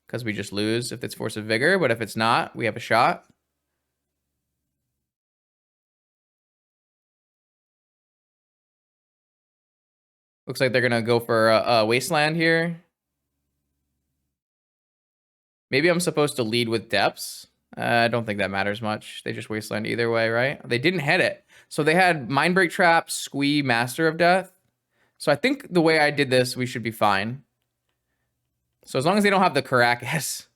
Because we just lose if it's Force of Vigor, but if it's not, we have a shot. Looks like they're going to go for a Wasteland here. Maybe I'm supposed to lead with Depths. I don't think that matters much. They just Wasteland either way, right? They didn't hit it. So they had Mindbreak Trap, Squee, Master of Death. So I think the way I did this, we should be fine. So as long as they don't have the Caracas.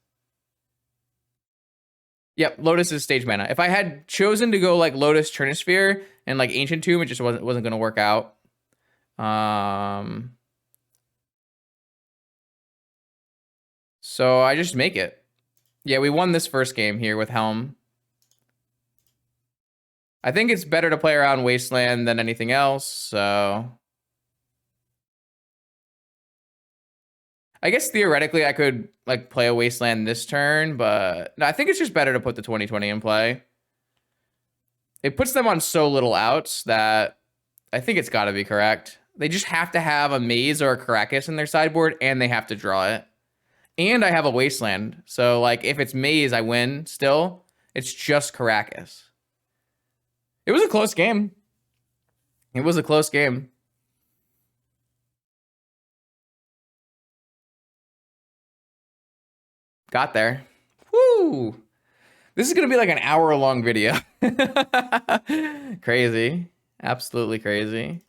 Yep, Lotus is stage mana. If I had chosen to go like Lotus Turnisphere and like Ancient Tomb, it just wasn't going to work out. So I just make it. Yeah, we won this first game here with Helm. I think it's better to play around Wasteland than anything else, so... I guess theoretically I could like play a Wasteland this turn, but no, I think it's just better to put the 2020 in play. It puts them on so little outs that I think it's got to be correct. They just have to have a Maze or a Caracas in their sideboard, and they have to draw it. And I have a Wasteland, so like if it's Maze, I win still. It's just Caracas. It was a close game. It was a close game. Got there. Woo! This is going to be like an hour-long video. Crazy. Absolutely crazy.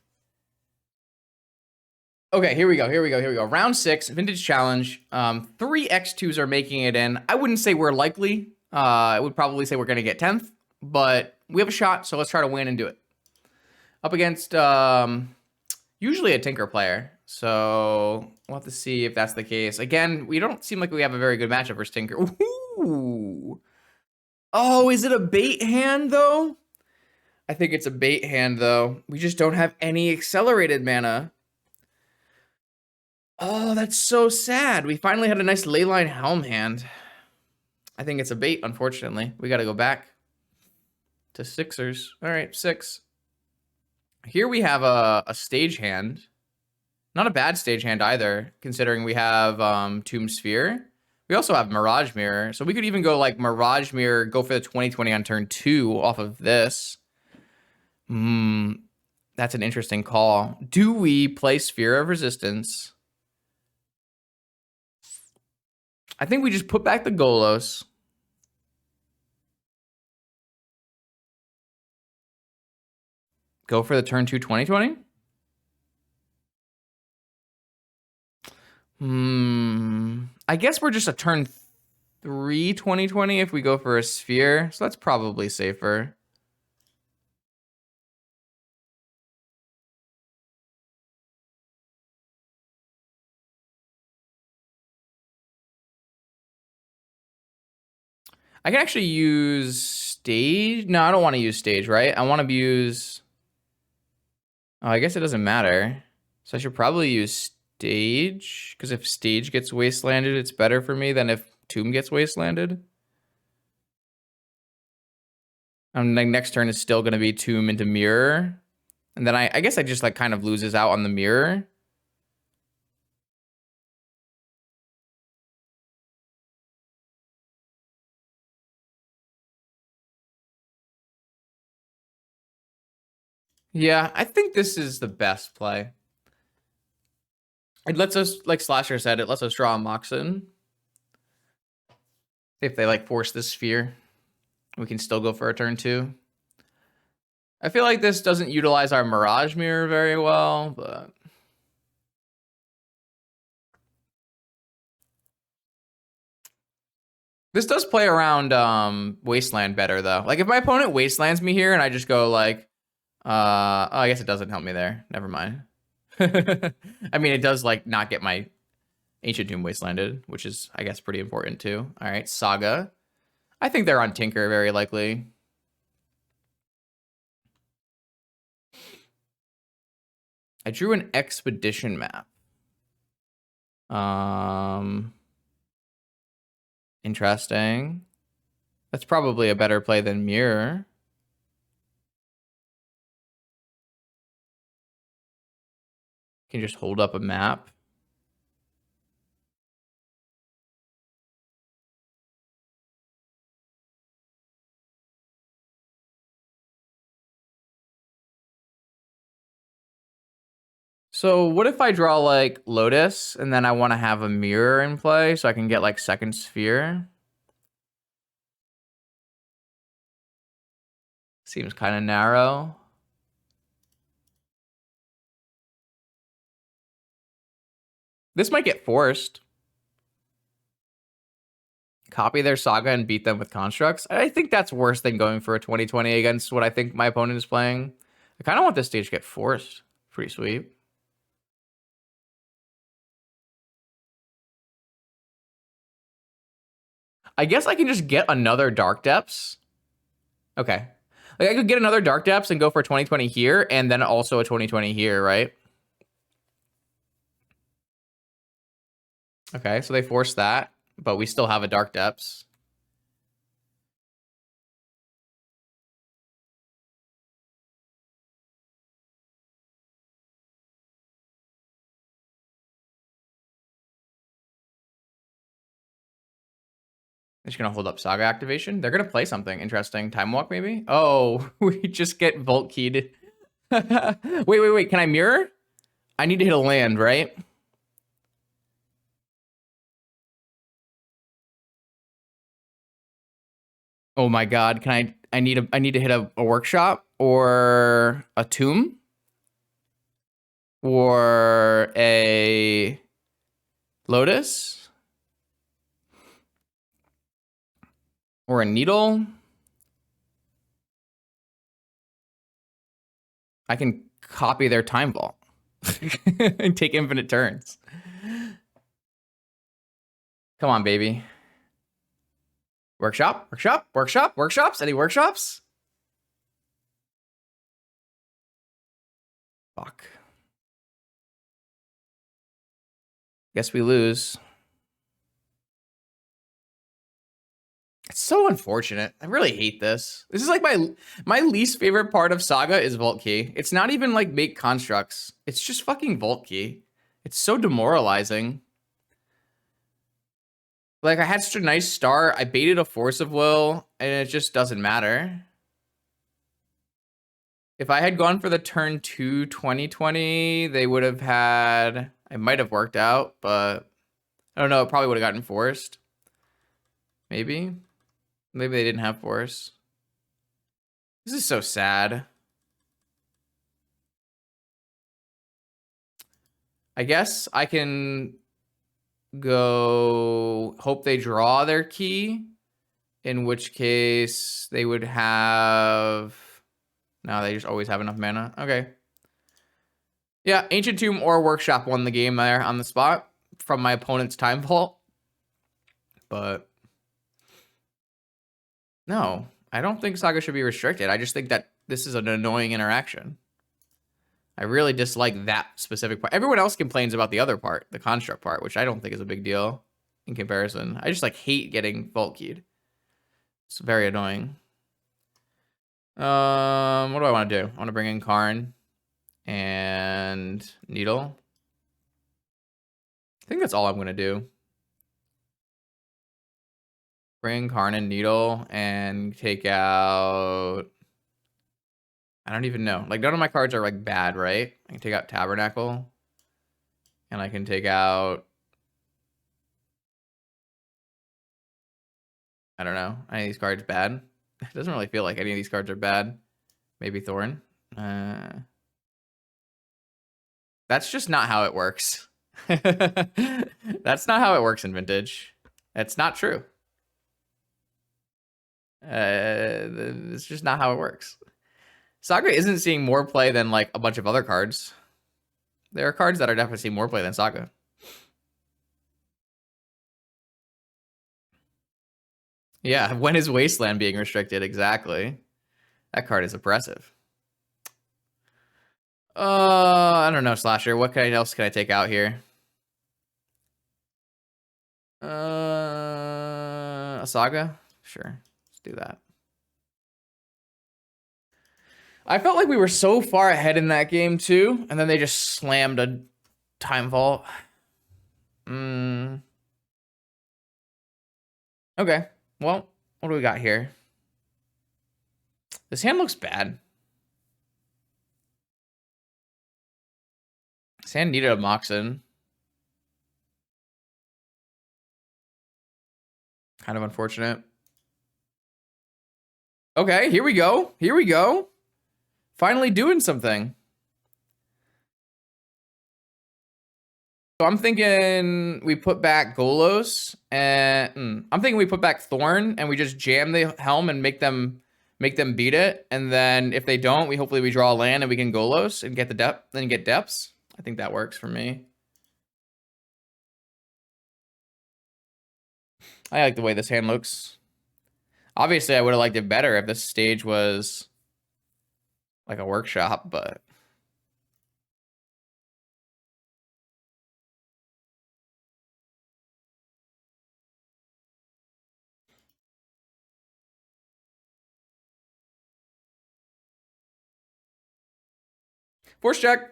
Okay, here we go. Round 6, Vintage Challenge. 3 X2s are making it in. I wouldn't say we're likely. I would probably say we're going to get 10th. But we have a shot, so let's try to win and do it. Up against usually a Tinker player. So we'll have to see if that's the case. Again, we don't seem like we have a very good matchup versus Tinker. Ooh. Oh, is it a bait hand, though? I think it's a bait hand, though. We just don't have any accelerated mana. Oh, that's so sad. We finally had a nice Leyline Helm hand. I think it's a bait, unfortunately. We got to go back to Sixers. All right, 6. Here we have a stage hand. Not a bad stage hand either, considering we have Tomb Sphere. We also have Mirage Mirror. So we could even go like Mirage Mirror, go for the 2020 on turn 2 off of this. That's an interesting call. Do we play Sphere of Resistance? I think we just put back the Golos. Go for the turn 2 2020? I guess we're just a turn 3 2020 if we go for a sphere. So that's probably safer. I can actually use stage. No, I don't want to use stage, right? I want to use... Oh, I guess it doesn't matter. So I should probably use stage. Because if stage gets wastelanded, it's better for me than if tomb gets wastelanded. Like next turn is still going to be tomb into mirror. And then I guess I just like kind of loses out on the mirror. Yeah, I think this is the best play. It lets us, like Slasher said, it lets us draw a Moxen. If they like force this sphere, we can still go for a turn 2. I feel like this doesn't utilize our Mirage Mirror very well, but... This does play around Wasteland better, though. Like, if my opponent Wastelands me here and I just go, like... oh, I guess it doesn't help me there. Never mind. I mean, it does, like, not get my Ancient Tomb Wastelanded, which is, I guess, pretty important, too. All right, Saga. I think they're on Tinker, very likely. I drew an Expedition map. Interesting. That's probably a better play than Mirror. Can just hold up a map. So what if I draw like Lotus and then I want to have a mirror in play so I can get like second sphere? Seems kind of narrow. This might get forced. Copy their Saga and beat them with constructs. I think that's worse than going for a 2020 against what I think my opponent is playing. I kind of want this stage to get forced. Pretty sweet. I guess I can just get another Dark Depths. Okay. Like I could get another Dark Depths and go for 2020 here and then also a 2020 here, right? Okay, so they forced that, but we still have a Dark Depths. They're just gonna hold up Saga activation. They're gonna play something interesting. Time Walk, maybe? Oh, we just get Vault Keyed. Wait. Can I mirror? I need to hit a land, right? Oh my god, can I need to hit a workshop or a tomb or a lotus or a needle. I can copy their time vault and take infinite turns. Come on, baby. Workshops? Any workshops? Fuck. Guess we lose. It's so unfortunate. I really hate this. This is like my least favorite part of Saga is Vault Key. It's not even like make constructs. It's just fucking Vault Key. It's so demoralizing. Like I had such a nice start. I baited a Force of Will and it just doesn't matter. If I had gone for the turn 2 2020, they would have had... It might have worked out, but... I don't know. It probably would have gotten forced. Maybe. Maybe they didn't have force. This is so sad. I guess I can go hope they draw their key, in which case they would have... No, they just always have enough mana. Okay. Yeah, Ancient Tomb or Workshop won the game there on the spot from my opponent's Time Vault. But no, I don't think Saga should be restricted. I just think that this is an annoying interaction. I really dislike that specific part. Everyone else complains about the other part, the construct part, which I don't think is a big deal in comparison. I just like hate getting vault keyed. It's very annoying. What do I want to do? I want to bring in Karn and Needle. I think that's all I'm going to do. Bring Karn and Needle and take out... I don't even know. Like, none of my cards are, like, bad, right? I can take out Tabernacle. And I can take out... I don't know. Any of these cards bad? It doesn't really feel like any of these cards are bad. Maybe Thorn. That's just not how it works. That's not how it works in Vintage. That's not true. It's just not how it works. Saga isn't seeing more play than like a bunch of other cards. There are cards that are definitely seeing more play than Saga. Yeah, when is Wasteland being restricted? Exactly. That card is oppressive. I don't know, Slasher. What else can I take out here? A Saga? Sure. Let's do that. I felt like we were so far ahead in that game, too. And then they just slammed a Time Vault. Okay. Well, what do we got here? This hand looks bad. This hand needed a Moxen. Kind of unfortunate. Okay, here we go. Here we go. Finally doing something. So I'm thinking we put back Golos and I'm thinking we put back Thorn and we just jam the Helm and make them beat it. And then if they don't, hopefully we draw a land and we can Golos and get the depth and get depths. I think that works for me. I like the way this hand looks. Obviously, I would have liked it better if this stage was like a workshop, but force check.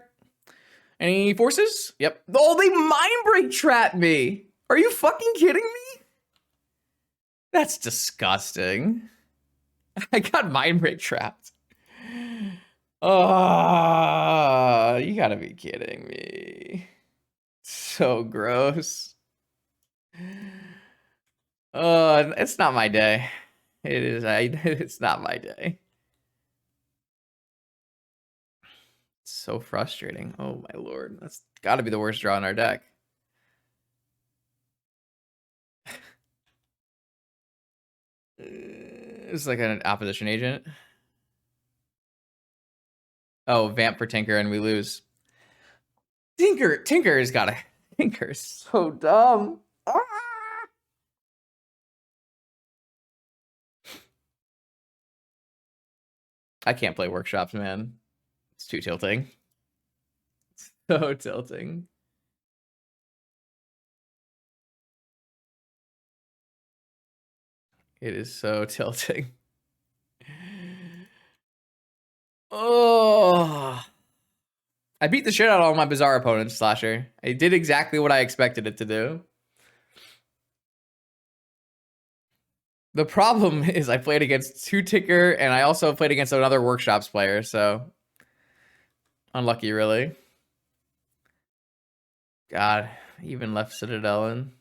Any forces? Yep. Oh, they mind break trapped me. Are you fucking kidding me? That's disgusting. I got mind break trapped. Oh, you gotta be kidding me. So gross. It's not my day. It is. It's not my day. It's so frustrating. Oh my lord, that's gotta be the worst draw in our deck. It's like an opposition agent. Oh, vamp for Tinker and we lose. Tinker's got a... Tinker's so dumb. Ah! I can't play workshops, man. It's too tilting. So tilting. It is so tilting. Oh, I beat the shit out of all my bizarre opponents, Slasher. I did exactly what I expected it to do. The problem is I played against 2 Ticker, and I also played against another Workshops player, so unlucky, really. God, even left Citadel in.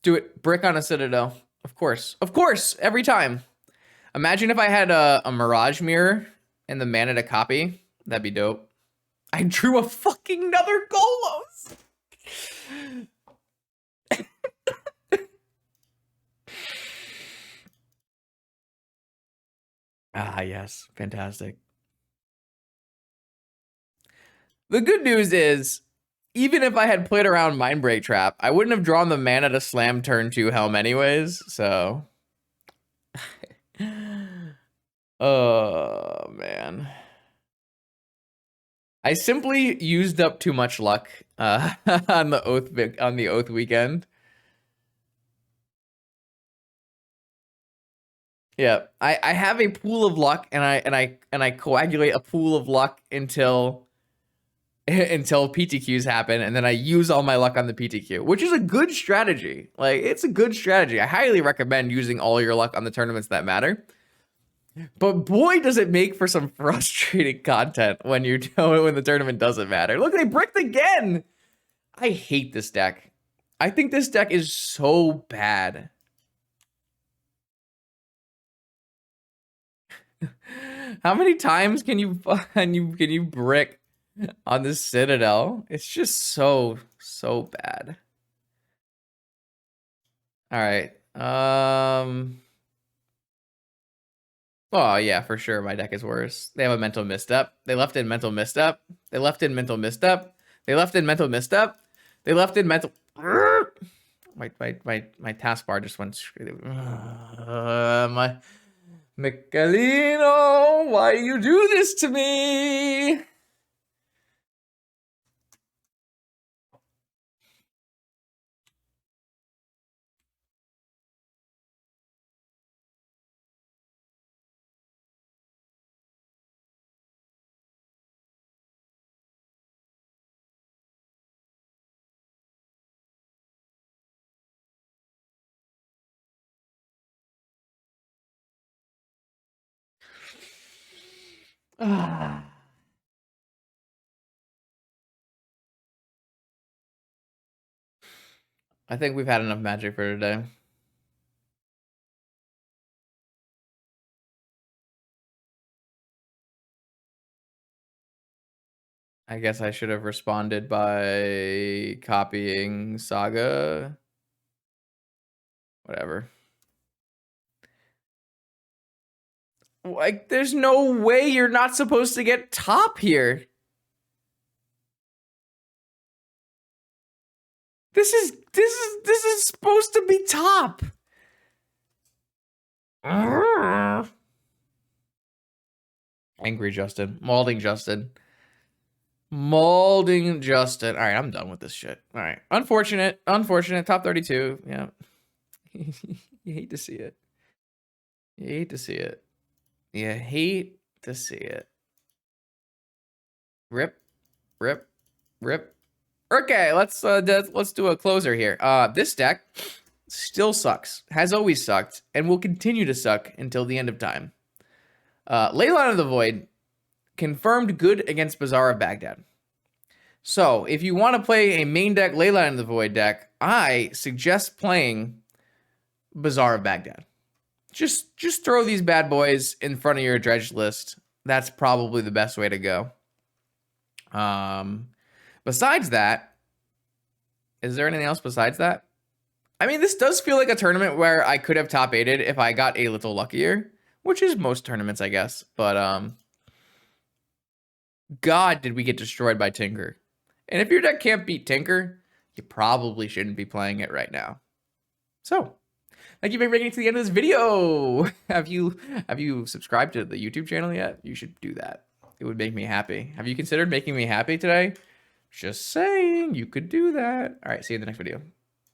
Do it. Brick on a Citadel. Of course. Of course. Every time. Imagine if I had a Mirage Mirror and the mana to copy. That'd be dope. I drew a fucking another Golos. Ah, yes. Fantastic. The good news is, even if I had played around Mindbreak Trap, I wouldn't have drawn the mana to slam turn 2 Helm anyways, so... Oh, man. I simply used up too much luck on the Oath weekend. Yeah, I have a pool of luck, and I coagulate a pool of luck until PTQs happen, and then I use all my luck on the PTQ, which is a good strategy. Like, it's a good strategy. I highly recommend using all your luck on the tournaments that matter. But boy, does it make for some frustrating content when you know it when the tournament doesn't matter. Look, they bricked again. I hate this deck. I think this deck is so bad. How many times can you brick on this Citadel? It's just so bad. All right. Oh yeah, for sure. My deck is worse. They have a mental misstep. They left in mental misstep. They left in mental misstep. They left in mental misstep. They left in mental. My taskbar just went. My Michelino, why do you do this to me? I think we've had enough magic for today. I guess I should have responded by copying Saga. Whatever. Like, there's no way you're not supposed to get top here. This is supposed to be top. Angry Justin. Malding Justin. Malding Justin. All right, I'm done with this shit. All right. Unfortunate. Top 32. Yeah. You hate to see it. You hate to see it. You hate to see it. Rip. Rip. Rip. Okay, let's do a closer here. This deck still sucks. Has always sucked, and will continue to suck until the end of time. Leyline of the Void, confirmed good against Bazaar of Baghdad. So, if you want to play a main deck Leyline of the Void deck, I suggest playing Bazaar of Baghdad. Just throw these bad boys in front of your Dredge list. That's probably the best way to go. Besides that, is there anything else besides that? I mean, this does feel like a tournament where I could have top 8'd if I got a little luckier, which is most tournaments, I guess. But, God, did we get destroyed by Tinker. And if your deck can't beat Tinker, you probably shouldn't be playing it right now. So, thank you for making it to the end of this video. Have you subscribed to the YouTube channel yet? You should do that. It would make me happy. Have you considered making me happy today? Just saying, you could do that. All right, see you in the next video.